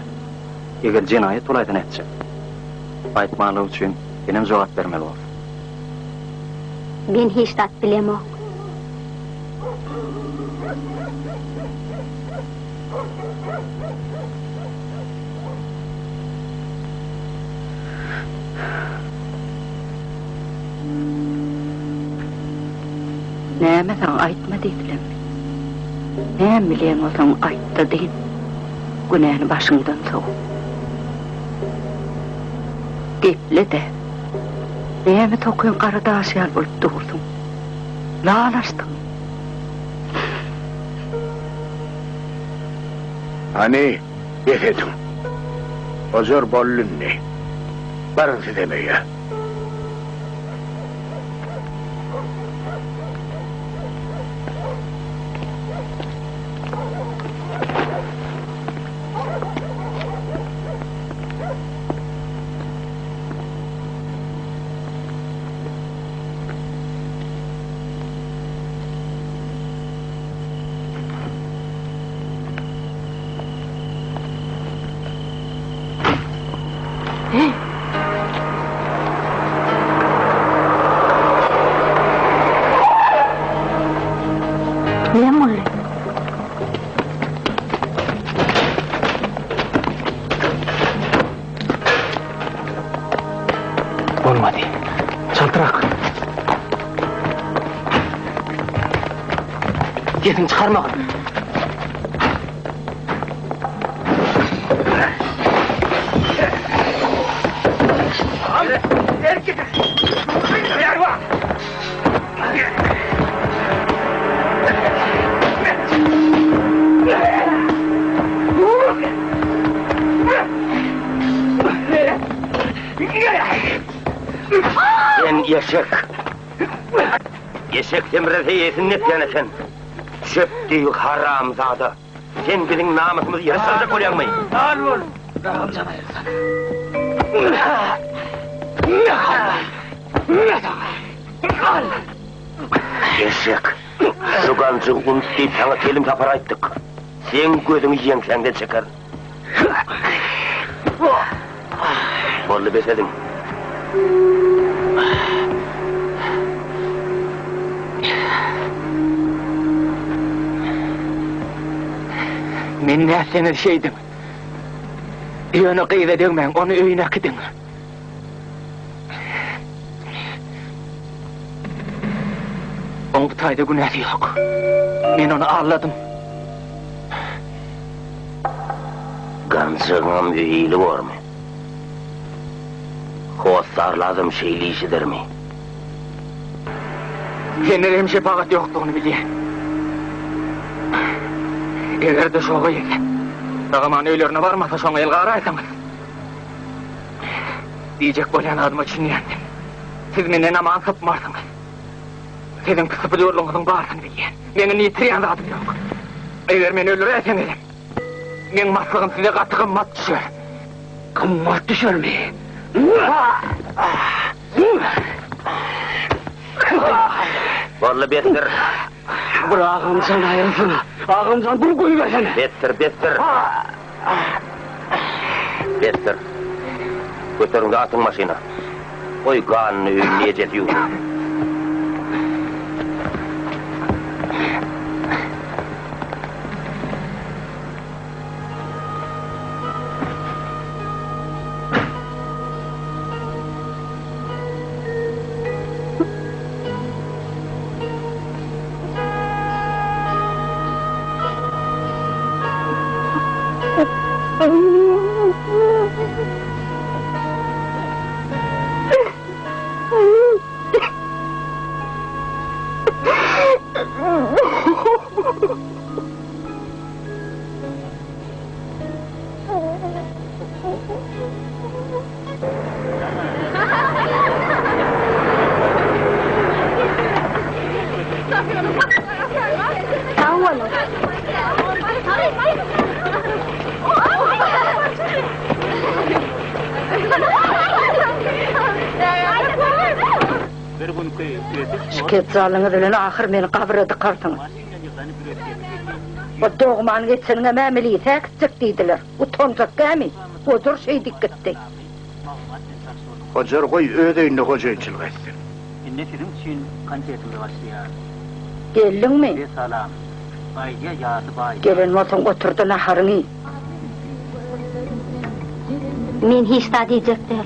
Eğer cinayet olaydı ne edecek? Aytmalı için benim cevap vermeli olur. Ben hiç tat bilemok. Näme sen aytma dediler. Näme bilen olsan aytdı deyin. Günahını başından soğuk. Gepli de. Näme tokun qaradaşyal bolup durdun. Lağlaşdın. Hani, yetedim. Ozor bollun ne? Barıntı demeye. Ne mulle? Olmadı. Çaltırak. Yetin çıkarma. Sen yeşek. Yeşek temrete yesin ne sen? Çöp değil haramzada. Sen bizim namusumuzu yarıştıracak olayan mı? Al vur. Yeşek. Şu kancı unt deyip sana kelim tapar ayttık. Sen gözünü yiyen senden çıkar. Bollu besedin. Men näsene şeydim. Yönü kıyvedin men, onu öyüne gidin. Onun tayda günahı yok. Men onu ağladım. Gancığım üyili var mı? Hostarladım şeyli işidir mi? Henry hemşe pagat yoktuğunu bilýän. Eger de şoga ýeke. Dagaman öýlerine barmasa şoňa el garaýsaňyz. Diýjek bolýan adyma çynýandim. Siz menden aman sapmarsyňyz. Sizin kısıplıyorluğunuzun barsyny bilýän. Meni niýetirýän zatym ýok. Eger meni öldüräseňiz, men maslygym size gaty gymmat düşer. Gymmat düşermi? Vallahi bettir. Bir ağamsan ayılsın. Ağamsan bir koyu versene. Bettir. Bettir. Götürün atın maşina. Oy kanını ünlüye jetiyor. Şikayet zalyňyz bilen ahir meni kabra dıkarsyňyz. O dogman geçseňe mämeli täkçek diýdiler. Utanjak kämi? Odur şey dikketdi. Hocar koy ödeýünde hojaýçylyk etsin. Şimdi film için kancetimde başlıyor. Geldiňmi? Bir salam. Bayya yadı bay. Gelen bolsaň oturdy naharyny. Men hiç da diýjekdi.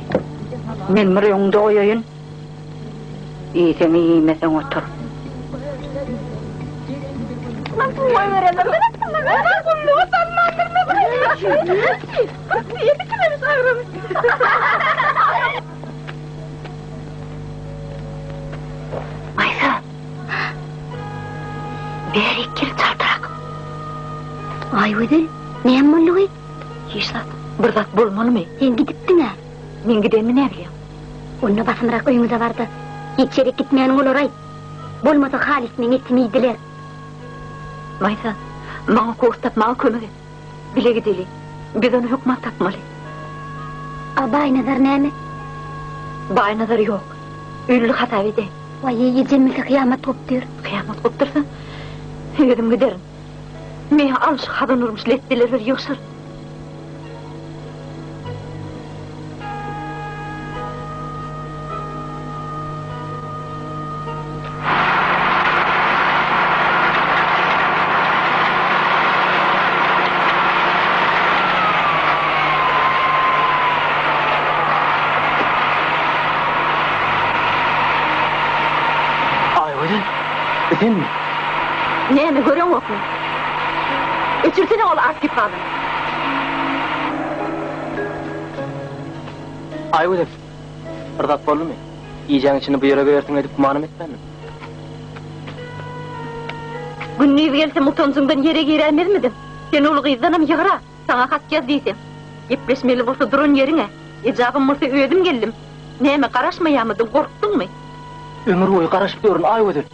Men mürüňde oýaýyn. Ýeseň ýemeseň otur. Maysa. Beri kir çartarak. Ay ödül, näme boldy? Hiç zat. Bir zat bolmalymy? Sen gidipdiň ha. Men gidenmi ne bilýän? Onda basımrak öýüňize bardy. Hiç yere gitmeýän bolaray. Bolmasa halis men etmeydiler. Maysa, maňa koştap maňa kömek et. Bile gideli. Biz onu hukmat takmaly. Abay nazar näme? Bay nazar yok. Ünlü hata ede. Vay yezemilse kıyamet kopdur. Kıyamet koptursa, edim giderim. Me alış hadan urmuş lettiler bir yokşur. Sen mi? Näme görüň okmy? Öçürsene ol arki padan. Ay ödüm. Irdat bolmy? Iýjaň içini bu ýere göýertiň edip manam etmemi? Günni gelse mutonjundan yere girelmezmidim. Sen ol gyzdanam ýygyra. Saňa hat ýaz diýsem. Ýepleşmeli bolsa duran ýeriňe. Ejabym bolsa öýedim geldim. Näme garaşmaýamydy, gorkdyňmy? Ömür boyu garaşyp durun ay ödüm.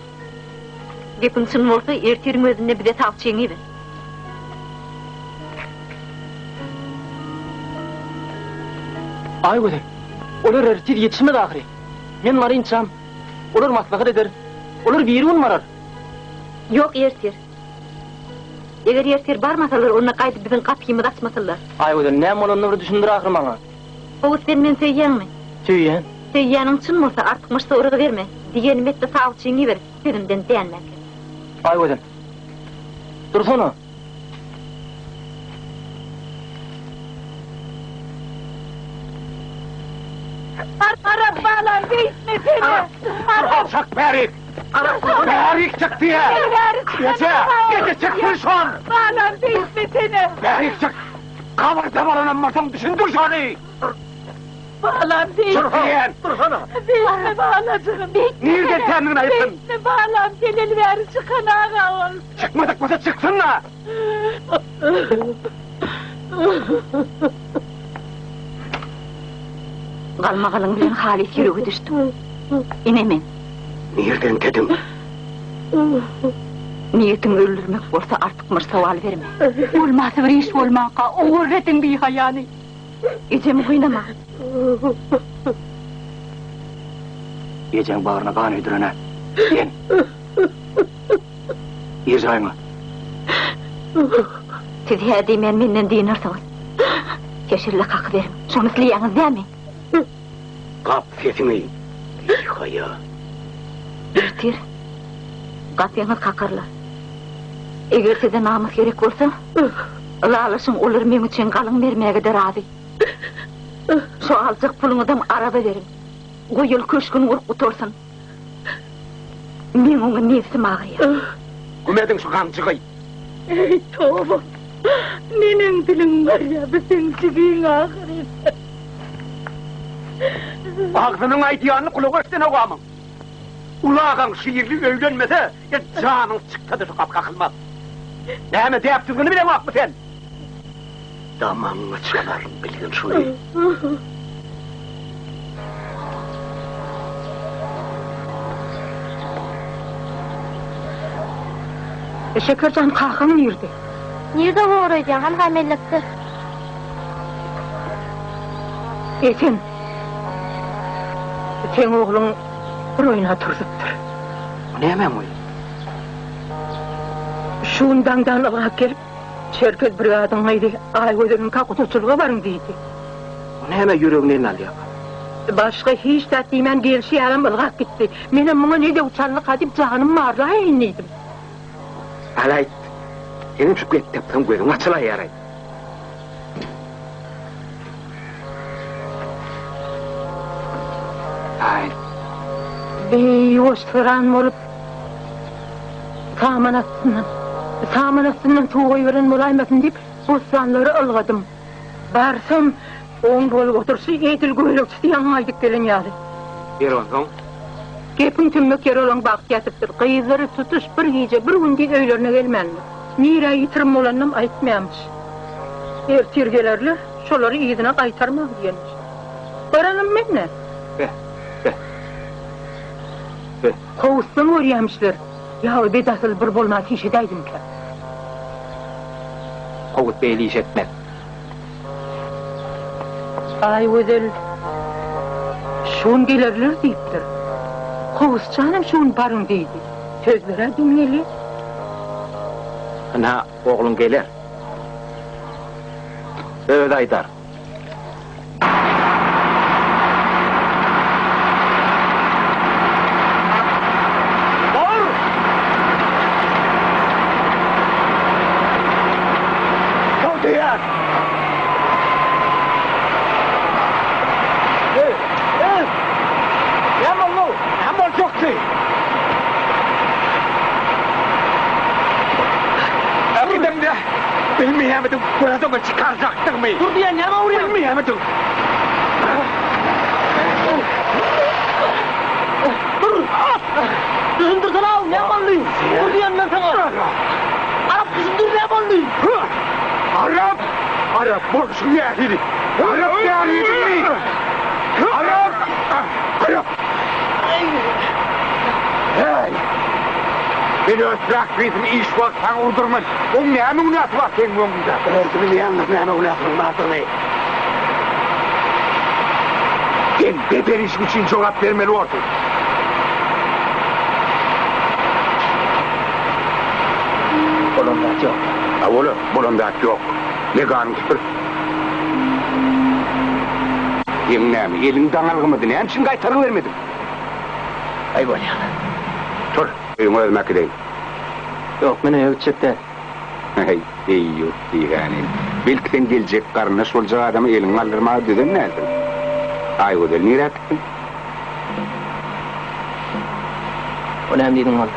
Gepin çyn bolsa erteriň özünde bize tapçyňy ber. Ay ödüm. Olar ertir yetişmedi ahiri. Men marynçam. Olar maslahat eder. Olar biri marar. Yok ertir. Eger ertir barmasalar ona gaýdyp biziň kapýymy açmasalar. Ay ödüm näme bolanyny bir düşündir ahiri maňa. O sen men söýýänmi? Söýýän. Söýýäniň çyn bolsa artyk myşda urugy berme. Diýenim etde tapçyňy ber. Sözümden däňmek. Ay ödüm. Dursana. Arabalar değişme seni. Alçak Berik! Berik çık diye! Gece çıksın şu an! Bağlar değişme seni. Berik çık! Kabarda bağlanamazsan düşündür şöyle. Bağlam değil. Sürfiyen. Dursana. Bekle bağlacığım. Nereden kendini ayıttın? Bekle bağlam. Delil ver çıkan ağa ol. Çıkmadık masa çıksın da. Kalmağılın bilen Halit yürüğü düştü. İnemen. Nereden dedim? Niyetin öldürmek olsa artık mırsaval verme. Olmazsa bir iş olmaka, uğurretin bir hayani. Gecemi oynama. Gecen bağrına kan öldürene. Yen. Yiyeceğim. Siz her demen menden dinarsanız. Keşirle kalk verin. Şunu sileyiniz değil mi? Kap sesini. Yıkaya. Birtir. Kapyanız kakarlar. Eğer size namus gerek olsa, lalışın olur men için kalın vermeye de razı. Şu alacak pulunudan araba verin. Koyul köşkünü urkutursun. Men onu nefsim ağrıyor. Kumedin şu kamçıgıy. Ey tövbe! Nenin dilin var ya, bütün çıkıyın ahireti. Ağzının aydiyanını kulağı üstüne koyamam. Ulağın şiirli öğlenmese, ya canın çıktı da şu kap kakılmaz. Neyme deyip tüzgünü bile bak mı sen? Damanını çıkarım bilgin şunu. Şekercan kalkın nerede? Nerede uğrayacaksın? Hem hamellekte. Sen oğlun bir oyuna turduptur. Neyme mi? Şundan dağlığa gelip, Çerkez brigadın haydi, ay ödünün kakutuşçuluğa varın deydi. Neyme yüreğinin alıyor? Başka hiç tatlimen gelişi yaram ılgak gitti. Benim buna ne de uçanlık edip canım mağraya inliydim. Alay, senin şu göttepten gözün açıla yaray. Ay, Bey hoşturan olup, samanasından tuğuy veren olaymasın deyip, bostanları ılgadım. Barsam, on bolup otursu etil göylükçü diyen aydık gelin yari. bir olsun. Kepin tümmük yer olan bak yatıptır. Kıyızları tutuş bir gece bir günde öylerine gelmenli. Nira yitirim olanım aytmayamış. Ertirgelerle şoları iyidine kaytarmak diyenmiş. Baranım ben ne? Kovustan uğrayamışlar. Ya bedasıl bir bolmaz iş edeydim ki. Kovut beyli iş etmez. Ay özel. Şun gelirler deyiptir. Kovus canım şun barın deydi. Sözlere dünyeli. Ana oğlun gelir. Öyle aytar. Bilmeyemedim, buradan çıkaracaktın mı? Dur diye ne var oraya? Bilmeyemedim. Dur! Düşündürsene al, ne yapalıyım? Dur diye ben sana. Arap düşündür ne yapalıyım? Arap! Arap, bak şu yahidi! Arap yahidi mi? Arap! Arap! Hey! Beni ötrak bizim iş var, sen uydurman. O ne münasebet var senin önünde? Ben biliyorum ne münasebet var ne? Sen beber iş için cevap vermeli oldun. Bulundat yok. Ha oğlum, bulundat yok. Ne kanun tutur? Yeminle mi? Elinden algımadın, hem için kaytarı vermedim. Ay böyle ya. Dur, evime ölmek edeyim. Yok, beni ölçecek de. Hey, iyi yok yani. Belki sen gelecek karnına solacak adamı elin aldırma dedim ne edin? Ay o del nereye gittin? Önemli değildim valla.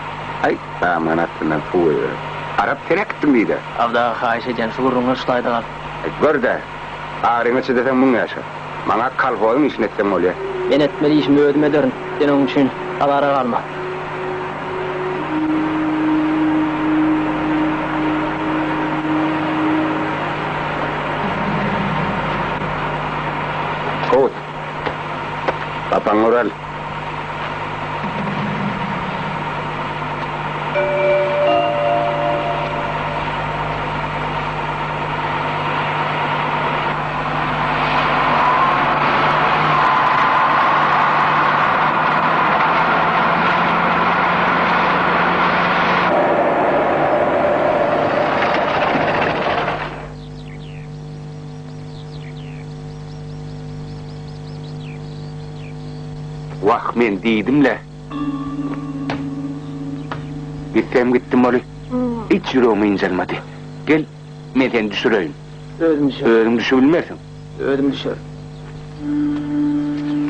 Ay, aman aklından tuğuyor. Arap terek gittin miydi? Avda hayiş edeceğim, şu gurrunu şutaydı kal. Gör de, ağrını çedesen bunu yaşa. Bana kalfoyun işin etsem oluyor. Ben etmeli işimi ödüm ederim. Sen onun için avara kalma. Kovut. Kapan oral. Vah men deydimle. Gittim oli. Hiç yüreğime incelmedi. Gel, men seni düşüreyim. Ödüm düşer. Öğüm düşebilmezsin. Ödüm düşer.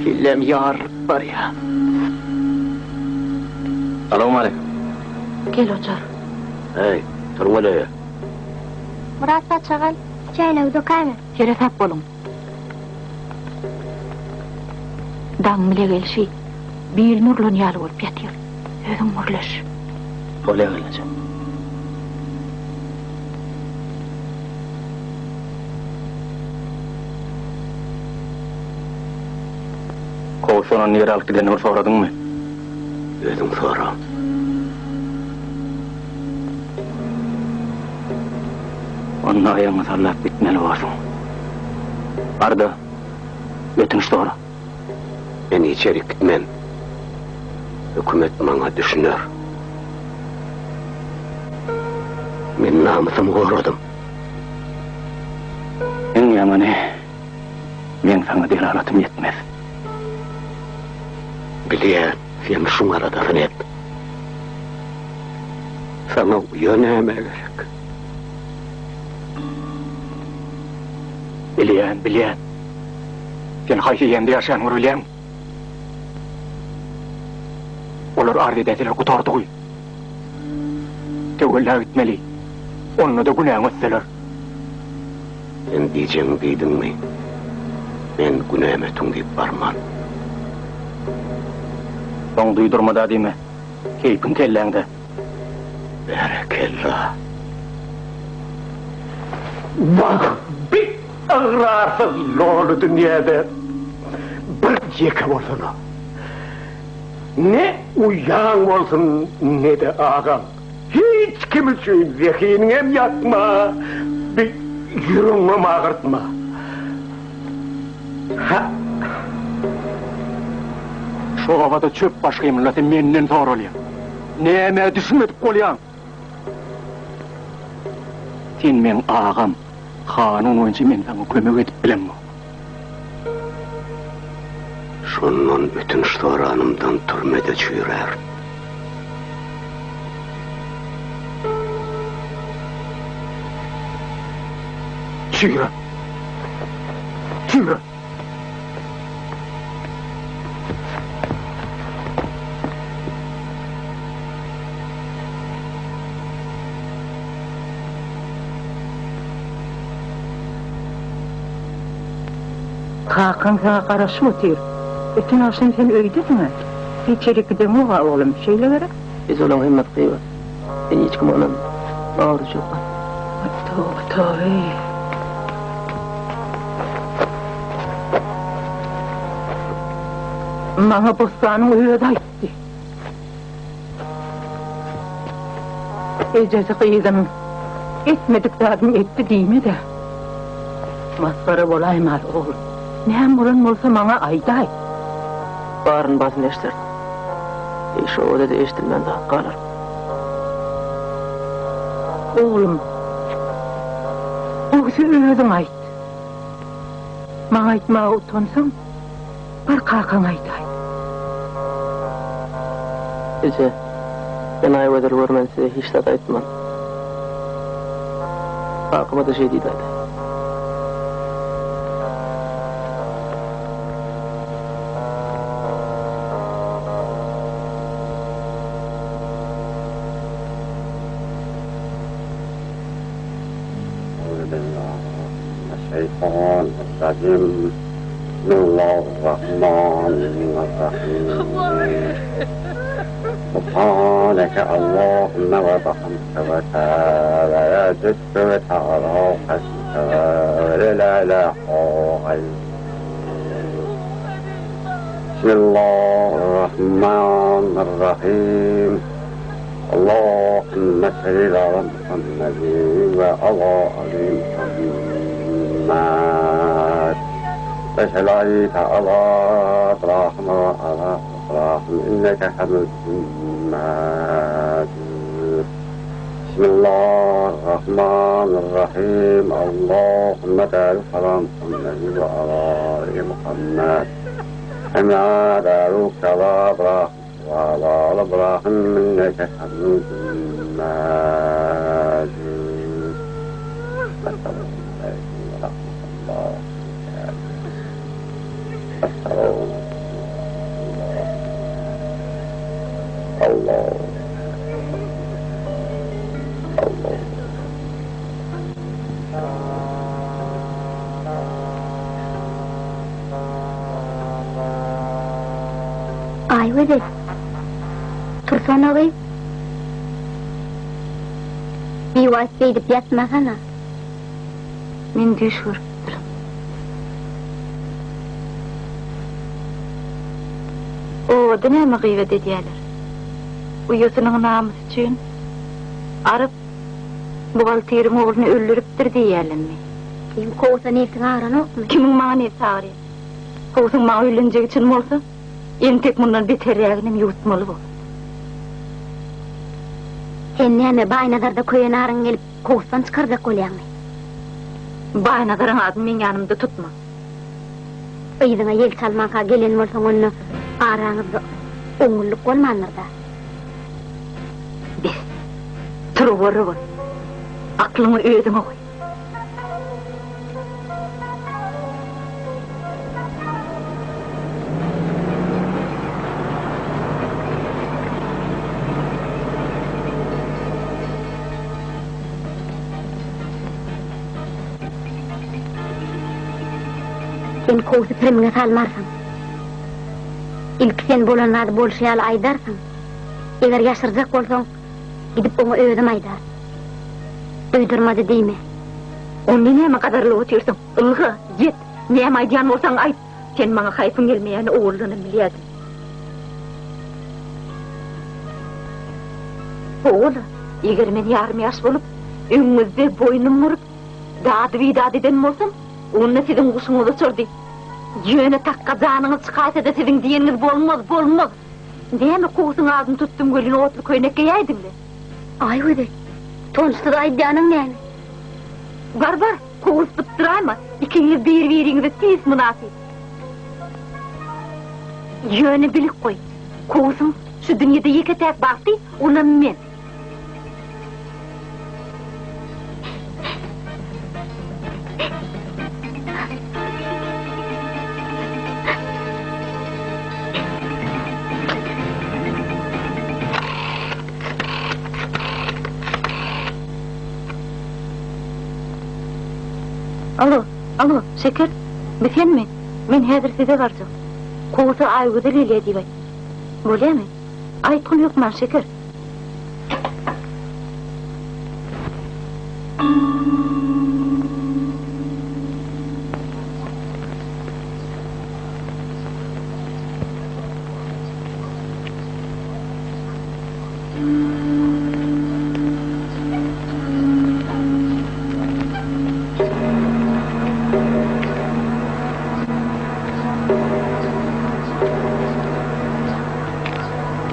Killem yar var ya. Selamun aleyküm. Gel otur. Hey, turun öyle ya. Murat çağal. Çayla dokayma. Şerefap bolun. Dağın bile gelşi. Bir nurlan yalı olup yatıyor. Ödüm murlaş. Öyle geleceğim. Kovuşonan yere alıp gidenimi soradın mı? Dedim sonra. Onun ayağını sallayıp bitmeli varsın. Arda, götünüş doğru. Ben içeri gitmem. Hükümet bana düşünür. Ben namusumu korudım. En yamanı, men sana delalatım yetmez. Biliye, sen şun aradasın hep. Sana yöneme gerek. Bileyen. Sen hayki yemde yaşayanları bileyen. Olar ardedetiler kutardı koy. Tevgüller gitmeli. Onunla da günahın ötseler. Sen diyeceğimi duydun mu? Ben günahıma tungip varmam. Son duydurmada değil mi? Keyfin kellende. Berekallah. Bak, bir ağırarsız lolu dünyada bir yeke olsun o. Ne uyan olsun ne de ağam. Hiç kim için zihinin hem yatma, bir yürünmem ağırtma. Ha, Şu havada çöp başkayımla sen menden zor oluyor. Neyeme düşünmedik kolyan. Sen men ağam, kanun önce men sana kömek edip bilemem. Şunun bütün soranımdan türmede çürür. çığır. Hakan sana karışma diyor. Bütün akşam sen öydün mü? İçeri gidin var oğlum, şeyle verek. Biz olan himmet kıyva. Ben hiç kim olan ağrı çok. Tövbe. Bana bostanın öğüde gitti. Ecesi kıydım. Etmediklerini etti değil mi de? Maskara olaymalı oğlum. Ne bulan olsa bana ayday. Bağrın basın eştir. İş o da değiştirmen de kalır. Oğlum, o öğüdün ayt. Bana aytmağa utansam, bir kalkan ayday. Gece, ben ayvadır görmen size hiç de aytmam. Aklıma da şey değil hadi. الشيطان الرجيم بسم الله الرحمن الرحيم سبحانك اللهم وبحمدك وتعالى جدك وتعالى حسنك ولا إله غيرك بسم الله الرحمن الرحيم اللهم صل على محمد وعلى آل محمد وصليت على إبراهيم وعلى إبراهيم إنك حميد مجيد بسم الله الرحمن الرحيم اللهم بارك على محمد وعلى آل محمد كما باركت على إبراهيم وعلى آل إبراهيم إنك حميد مجيد السلام عليكم ورحمة الله السلام الله الله Ay Vedat, tursana bey. Bir vakit edip yatmasana. Men düş vuruptırım. O da näme gıybet edýärler? Uyusynyň namysy üçin arıp bugalterim ogluny öldürüpdir diýýärlermi? Kim kovsa nefsini aranokmy? Kimiň maňa nefsi agry? Kovsuň maňa öýlenjek üçin bolsa, entek mundan beterrägini ýutmaly bol. Sen näme baýnadarda köýenaryn gelip kovsan çykarjak bolýarmy? Baýnadaryň adyny men ýanymda tutma. Öýüňe ýel salmanka gelen bolsaň onu araňyzda oňullyk bolmanyrda. Bes, turup bol. Aklyňy özüňe goý. Sen kovsu pirimiňe salmarsan. İlk sen bolanady bolşýaly aýdarsan. Eger ýaşyrjak bolsaň, gidip oňa özüm aýdar. Öýdürmedi diýme. Onu näme gadarly oturýarsyň? Ilgy, jet, näme aýdýan bolsaň aýt. Sen maňa haýpyň gelmeýäni ogluny bilýärdi. Oğul, eger men ýarym ýaş bolup, öňüňizde boýnum murup, dady-bidat eden bolsam, onu sizin kuşuňyza çördi. Ýöne takka janyňyz çykaýsa-da sizin diýeniňiz bolmaz. Näme kovsuň adyny tutdum gölüne otly köýnekge ýaýdymly? Ay Vedat, tonuşdy aýdýanyň näme? Bar, kovus bytdyraýma. İkiňiz bir-biriňize tez münasip. Ýöne bilik goý. Kovusyň şu dünýede ýeketäk bagty, ona men. Alo, şeker, bisenmi? Men häzir size barjak. Kovusy aýgyda lele diýip. Bolýarmy? Aýtgyn ýokman şeker.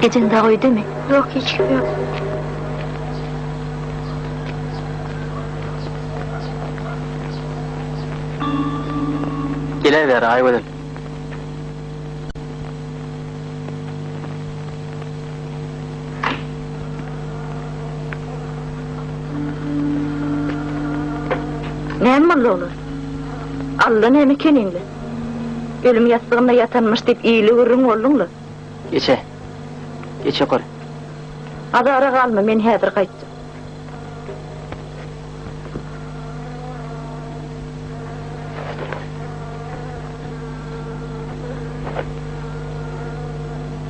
Gecen daha uyudu mu? Yok, hiç yok. Gelever Ayvalık. Näme olur? Allah näme keninle? Ölüm yastığında yatanmış deyip iyili ürün oldunlu. Geçe koy. Hadi ara kalma, men häzir gaýtjak.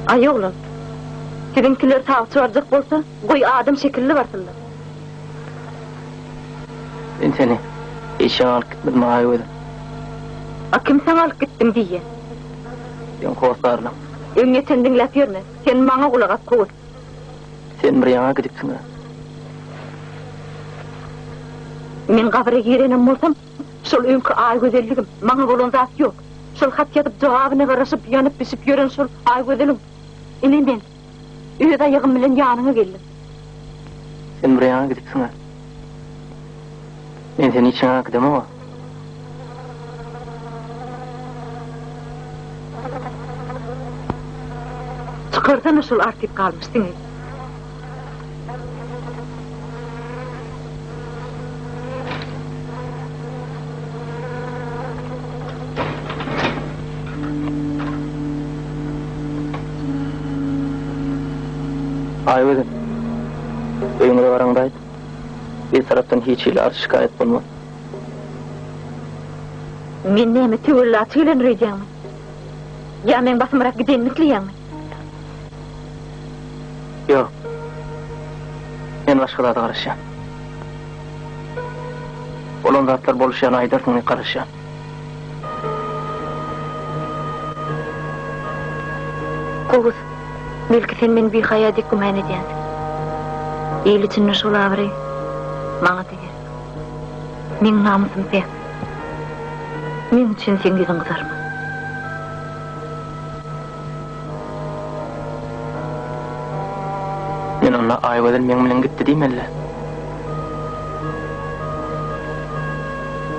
Ay oğlum. Sizinkiler tavuk çağıracak bolsa, koy adam şekilli varsınlar. Ben seni eşeğe alıp gitmedim ayıvedim. A kim sana alıp gittim diye. Ben korkarlam. Öňe sen dinläp ýörme. Sen maňa gulak at gowy. Sen bir yana gidipsiň. Men gabara girenem bolsam, şol öňkü ay gözelligim maňa bolan zat ýok. Şol hat ýatyp jogabyna garaşyp ýanyp bisip ýören şol ay gözelim. Ine men öýde aýagym bilen ýanyňa geldim. Sen bir yana gidipsiň. Men seni içine gidemem ama. Çıkarsana şol artyp kalmışsın. Ayıvedim. Öýüňe baraňdaýdy. Bir taraftan hiç ile arş şikayet bulma. Men näme tüwelläçi bilen reýärmi? Ya men basmarak gidenlikliýärmi? Yok. Men başkalarda karışan. Olan zatlar boluşan aydarsın karışan. Koguz, belki sen men bir hayadik gümen edýänsiň. El içinde şol abry maňa teger. Men namusym sen. Men üçin sen gizin kızarma. Men ona ayvadan men bilen gitdi diýim elle.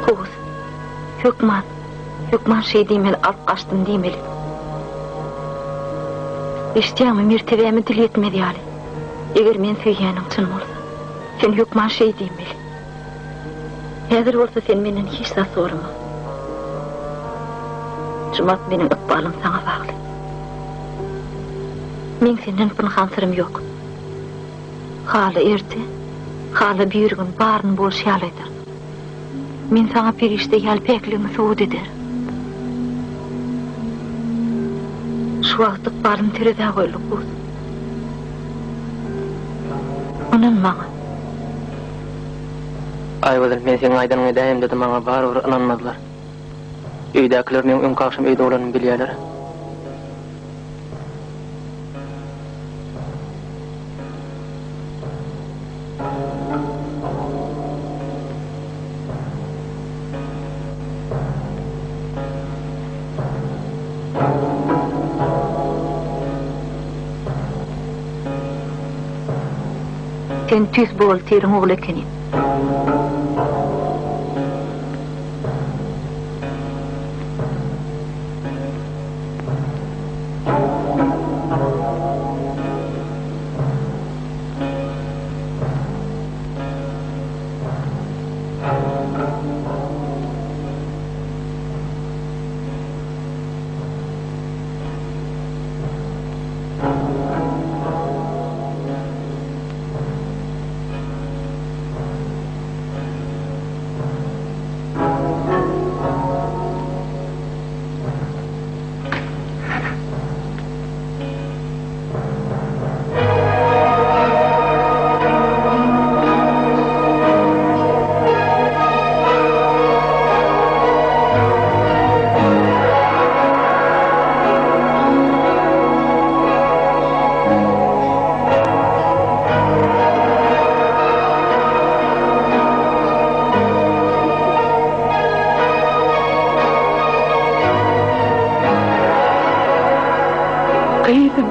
Koguz, Hükman şey diýmeli, alıp kaçtım diýmeli. Eşitýärmi, mertebemi dil etmedi ýaly. Eger men söýýänim çyn bolsa, sen hükman şey diýmeli. Häzir bolsa sen menden hiç da sorma. Jumat benim ykbalym sana bagly. Men senden pynhan sırym ýok. Hala erti, hala bir gün barın bolşýaly eder. Men sana perişte ýalpekligini suwut eder. Şu wagt ykbalym terede goýulyp bolsa. Onan maňa. Ayvadan men seni aydan edäýim dedim maňa barbyr inanmadylar. Öýdäkiler men öň kakşym öýde bolanyny bilýärler. Sen tüs bol teriň ogly ekeni. Kıydım.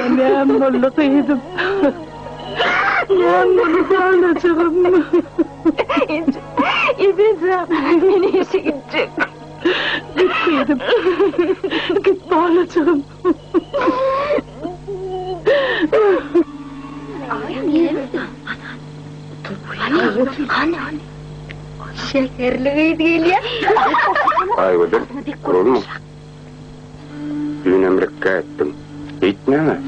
Annem bollu kıydım. Annem bollu alacağım. İbizem, beni işe gidecek. Git kıydım. Git bağlayacağım. Şekerli geliyor. Ayvadan, oğlum. Dün emrekka ettim. Gitmeme.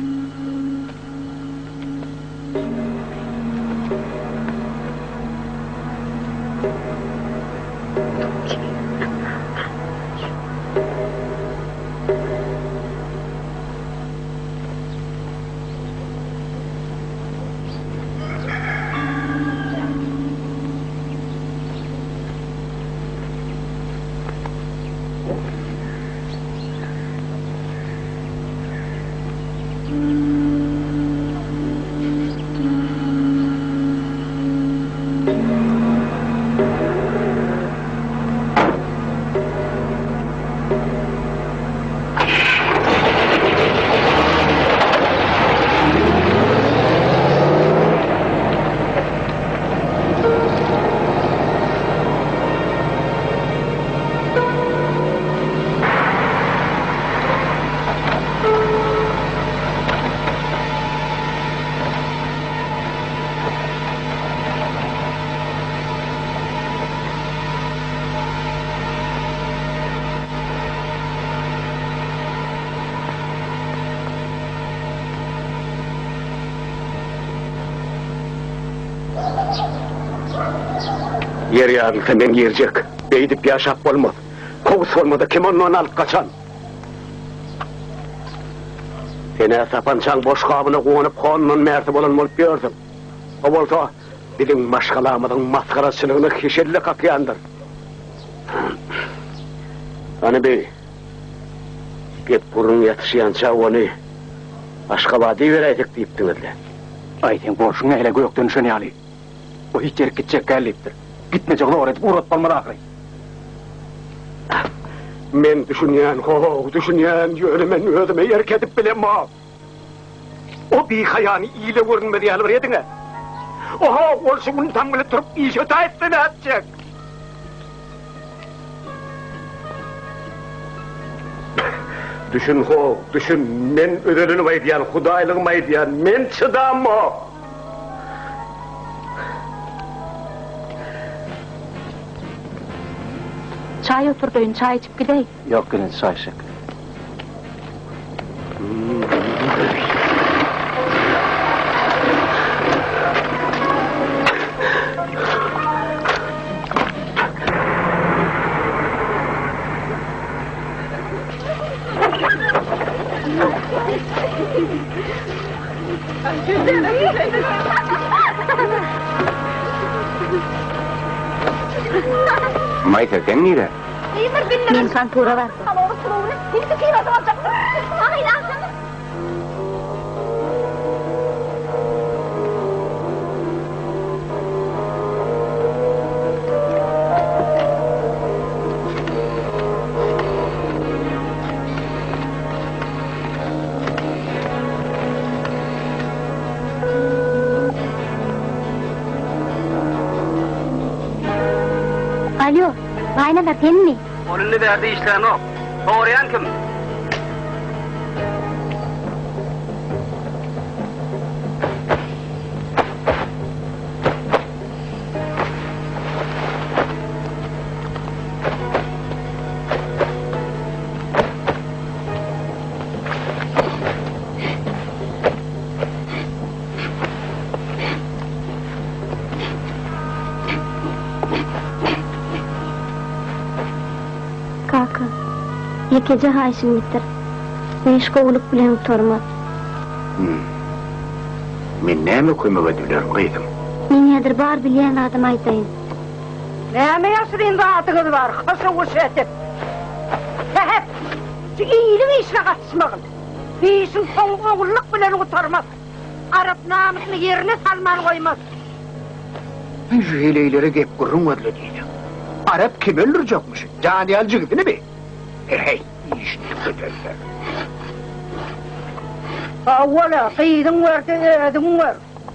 Yer yarılsa men yerjek. Beydip yaşap bolmaz. Kovus olmadı kim ondan alıp kaçan. Sene sapançan boş kabına konup konunun mertip olan olup gördüm. O bolsa bizim başkalamadın maskarasılığını kişirlik akyandır. Hani bey, gep burun yatışıyança onu başka vadi vereydik deyiptinizler. Ayten boşuna hele gökten şöyle ali. O hiç yer gidecek gelliptir. Gitmeyecek oraya uğrat balmada akırı. Men düşünyen, düşünyen, yönümen ödüme yerk edip bilem o. O bir hayani iyile görünmedi yalı var yedin ha. Oha, olsun tam bile turup iyi şöta etmeni atacak. Düşün düşün, men ödülünü maydiyan, hudaylığını maydiyan, men çıdam o. Çay oturduyun, çay içip gideyim. Yok yine çay içecek. Mayta, sen nire? Men kantora var. Alo, bayna da sen mi? Onunla verdi işlerini o. Doğrayan kim? Kaka, yekece haşim bitir. Beş kovuluk bilen utormaz. Men näme koymaga dölerim kıydım. Nedir bar bilen adam aytayın. Näme yaşırın da atınız var, haşa uş etip. Hep, şu iyiliğin işine katışmağın. Bir işin son oğulluk bilen utarmaz. Arap namusunu yerine salman koymaz. Şu hileylere gep kurun ödle deydi. Arap kim öldürecekmiş? Caniyal cıgdını be. Hey, işini kötüler. Avvala, kıydın var, ödün var.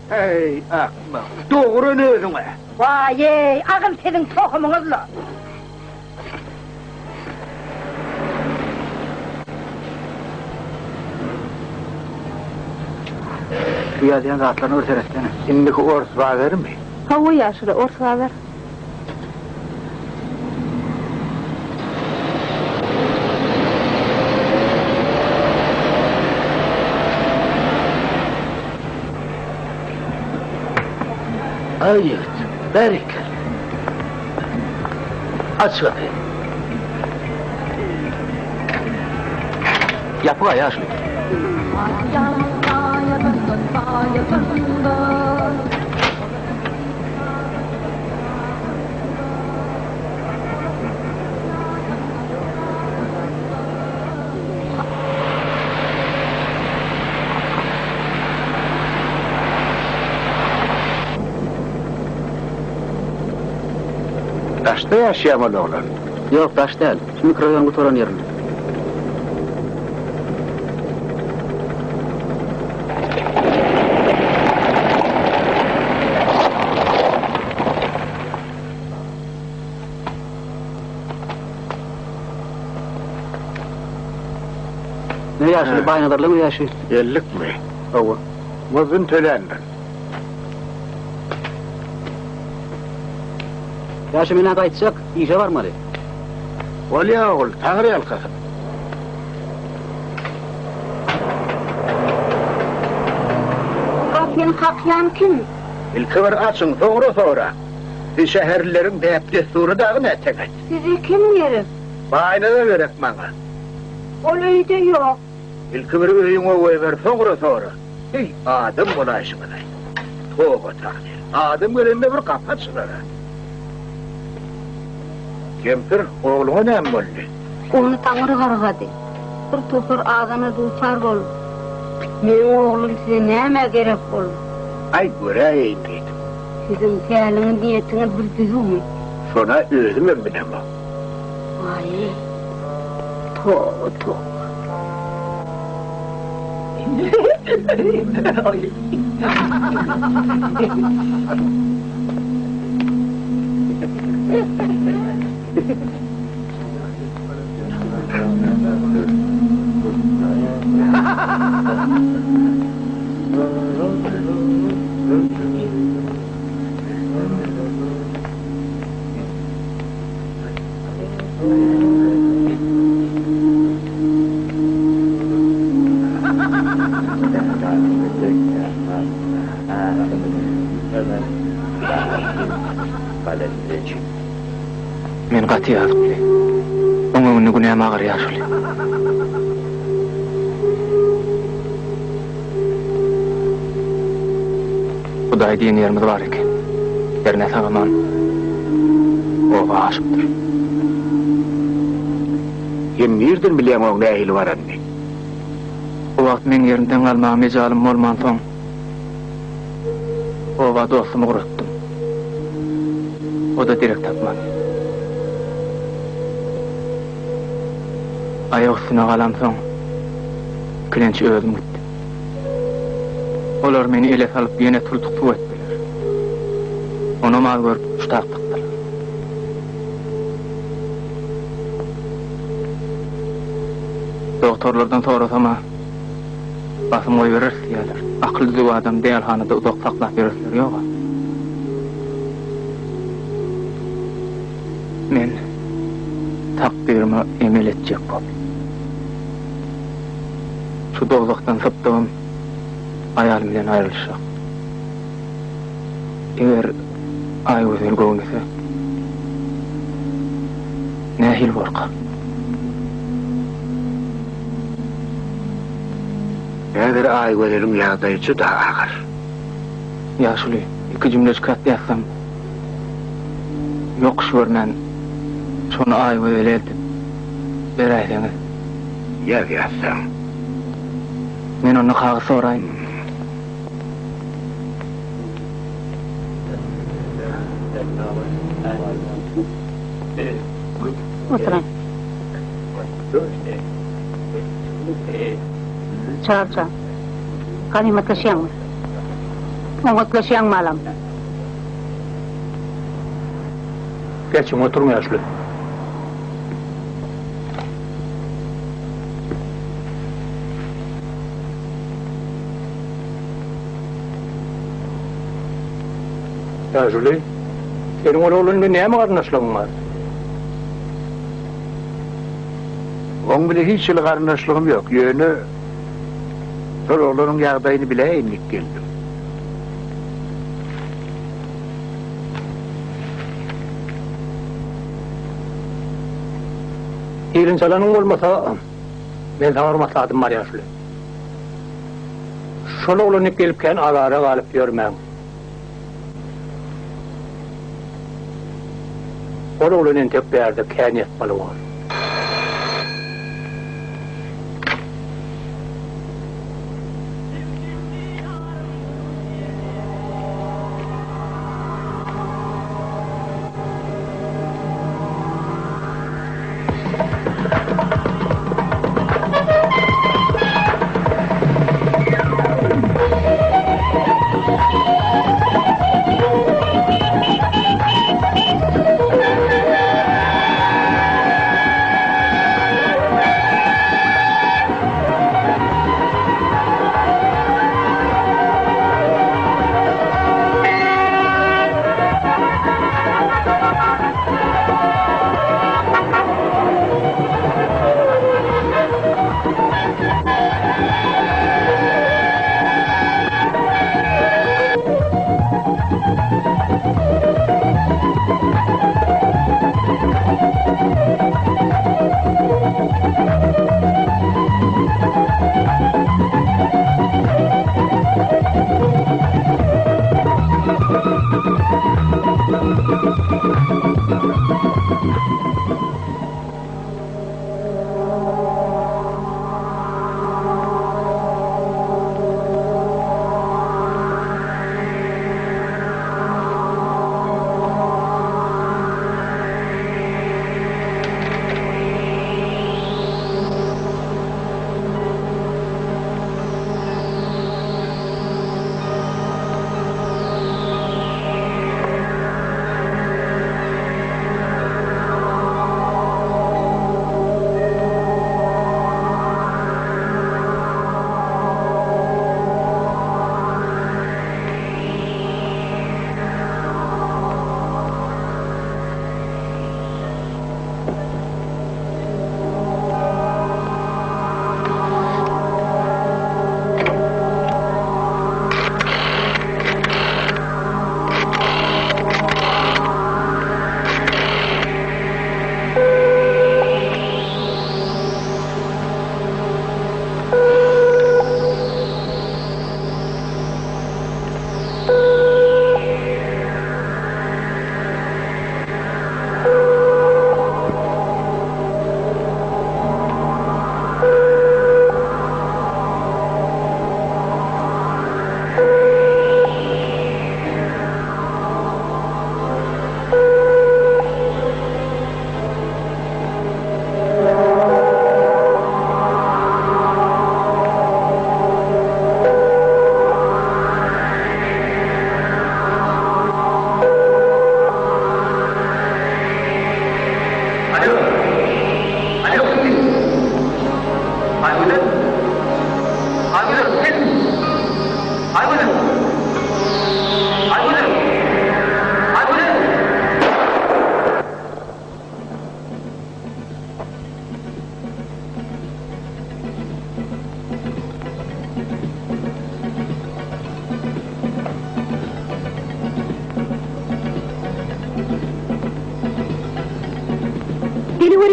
Hey, akma, doğru ne ödün ha? Vay ey, ağın senin tohumunuzla. Kıyadiyen zatlarını örteresene. Şimdiki ors vazerim mi? Havu yaşırı, ortalar. Ayet, bereket. Aç kapıyı. Yapı Yaşlı. Taşta yaşayamalı olan. Yok taş değil. Şu mikroyon kuturan yerine. Ne yaşlı? Baynadarlı mı yaşlı? 50 mi? Ova. Vazın tölendir. Yaşı mine kaytacak, işe var mı Ali? Ol ya oğul, Tanrı yalkasın. Kapıyın kapıyan kim? İlkıvır açın sonra. Bir şehirlerin deyip desturu dağı ne tekek? Sizi kim verir? Bayna da verek bana. Ol öyde yok. İlkıvır öyün o ver sonra. Hey, adım bulaşımı da. Toğu takdir. Adım göründe bir kapat sınırı. Kempir oğlunu ne boldu? Onu Tanrı kargadı. Bir topur ağzına duçar bol. Benim oğlum size neme gerek bol? Ay göreyim dedim. Sizin teğlinin niyetini bir düzü mü? Sonra özüm emminem o. Ay. To. Men qati yazıqlı. Onun günü mağar yaşlı. Huday diyen yerimiz var eken. Yerine sağaman o aşıktır. Yemirdir bileyim o ne ehli var anne. O vaqt men yerimden kalmağa mecalim olman soň o va dostumu kuruttum. O da direkt tapmadı. Ayak üstüne kalan soň kilenç özüm gitti. Olar meni ele salıp yine tultuk tu ettiler. Onu mal görüp uçtak tıktılar. Doktorlardan sorasama basım oy verir diýerler. Akıllı bu adam dälhanada uzak saklap verirler ýok. Men takdirime emel etjek bol. Şu dozaktan sapdığım aýalym bilen aýrylşak. Eger ay özel goňysa nähil borqa. Eğer ay veririm yağdayıcı daha ağır. Yaşlı, iki cümle çıkart yazsam yok şuurmen şonu ay özel edip beraýsyňyz. Yer yazsam. Men onu kağı sorayım. Oturun. Çağır. Kalimatlaşyan mı? Oňatlaşyan mı alam? Geçin oturma yaşlı. Yaşlı, senin oğlunla neyme kardeşliğin var? Onun bile hiç yıl kardeşliğim yok. Yönü bir oğlunun yağdayını bile inlik geldim. Hilin çalanın olmasa, men sana hormatladım var yaşlı. Şol oğlanıp gelipken agara galıp görmem. Ol oğlanın tek bir yerde käniyet balı var.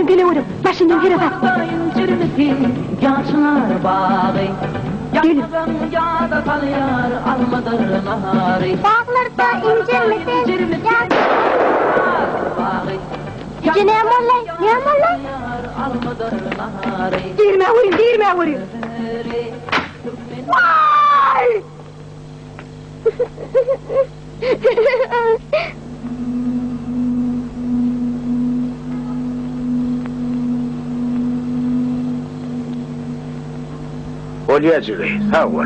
Geliyorum. Başından geri bak. Yaşlar bağı, yandan yağda kalıyor almadır naharı. Dağlarda incirmesin. Gece ne yamarlar? Almadır naharı. Girme vurayım. Vay! Olyacığı, sağ ol.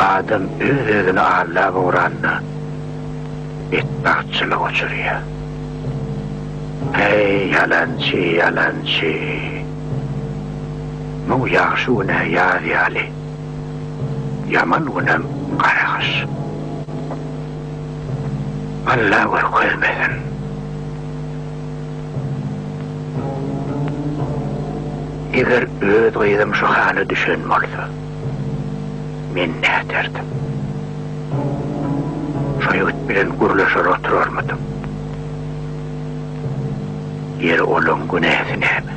Adam özüni Allah uğranna etbaqçılık uçuruyor. Hey yalancı. Bu yaxşı ona yadiyali. Yaman ona qarağış. Allah uykulmedin. Eğer öd gıydım şu hanı düşünme olsa, men ne derdim? Şu yurt bilen gurlaşar otururmadım. Yer olun günahı neymi?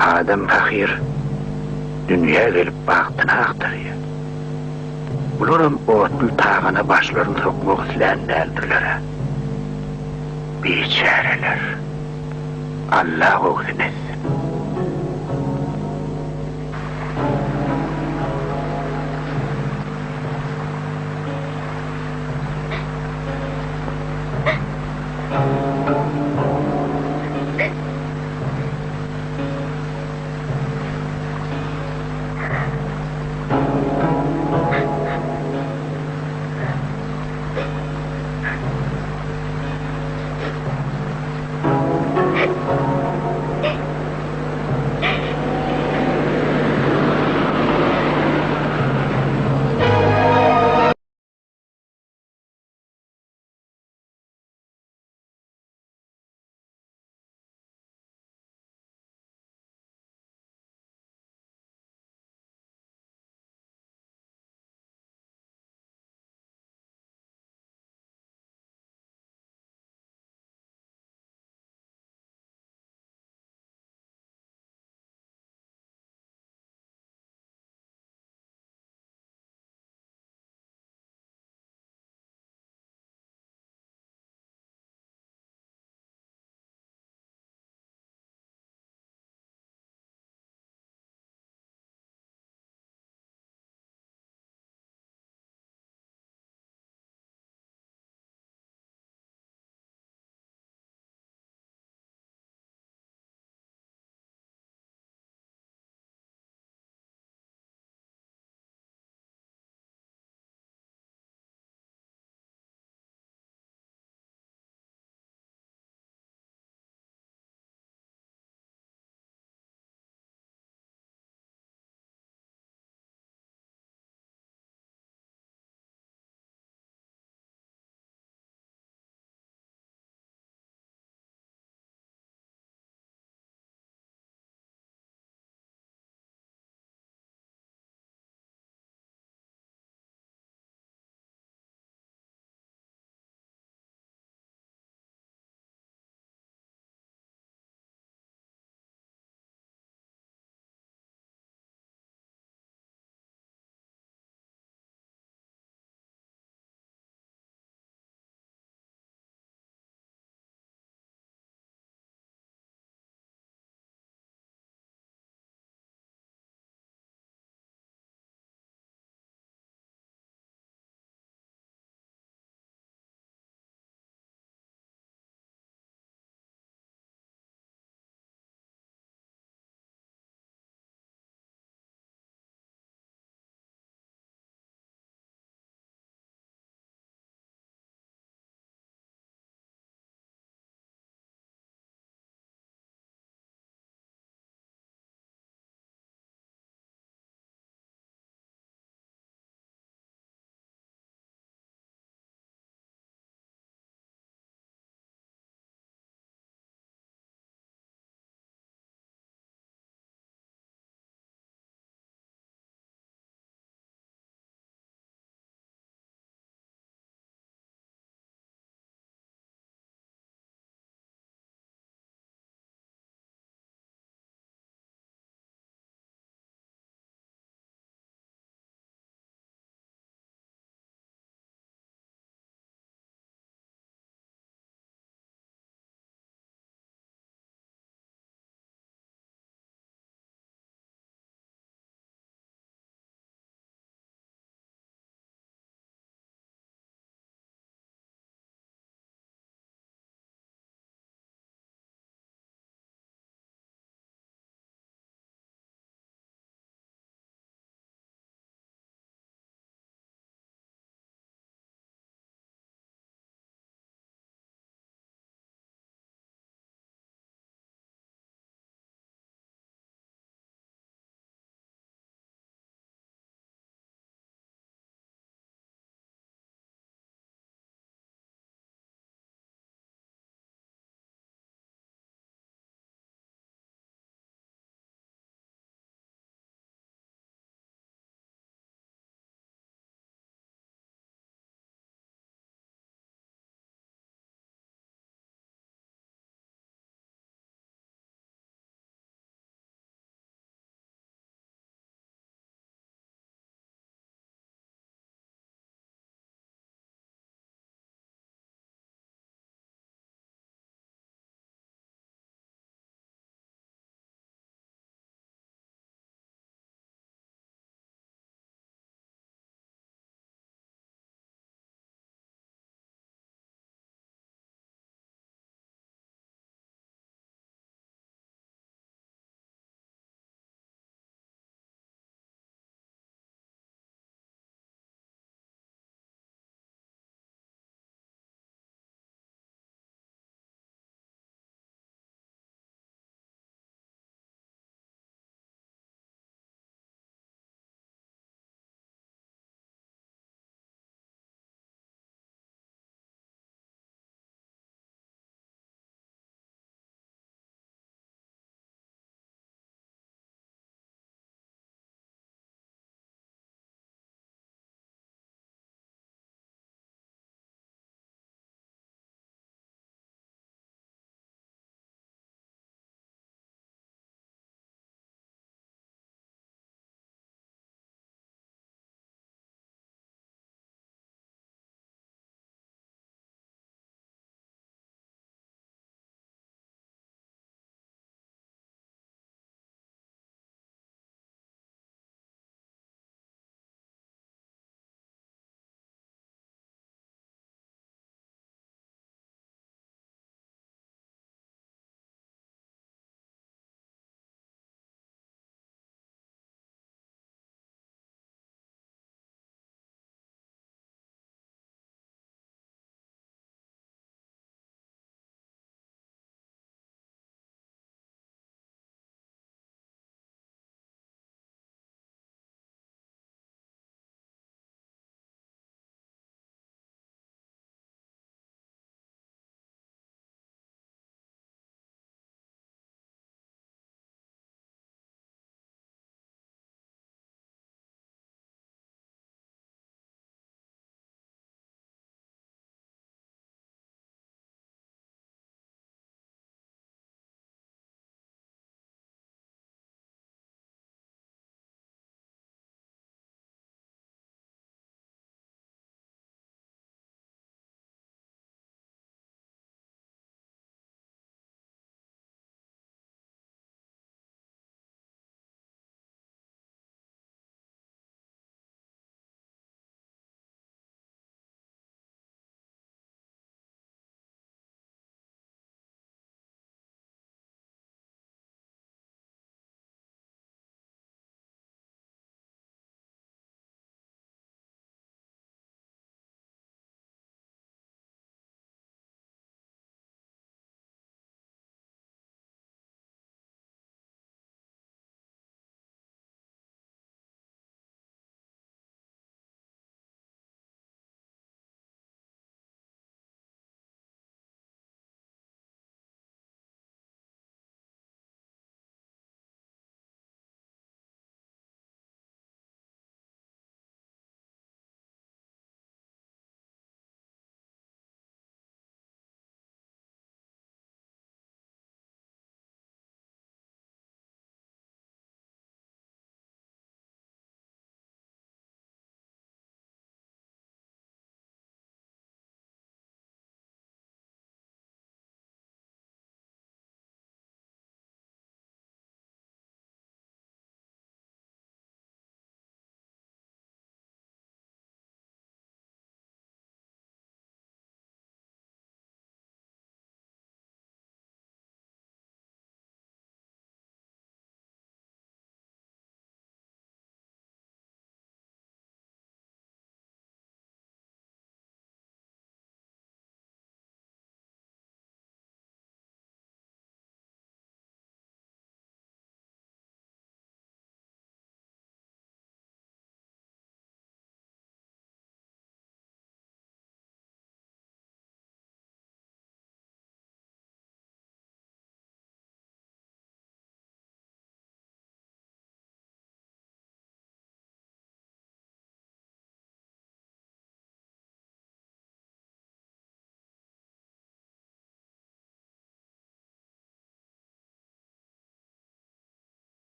Adam fakir, dünya gelip baktığına aktarıyor. Bulurum otlu tağına başlarını sokmak isteyen eldirlere. Biçareler. Allah oğlunuz.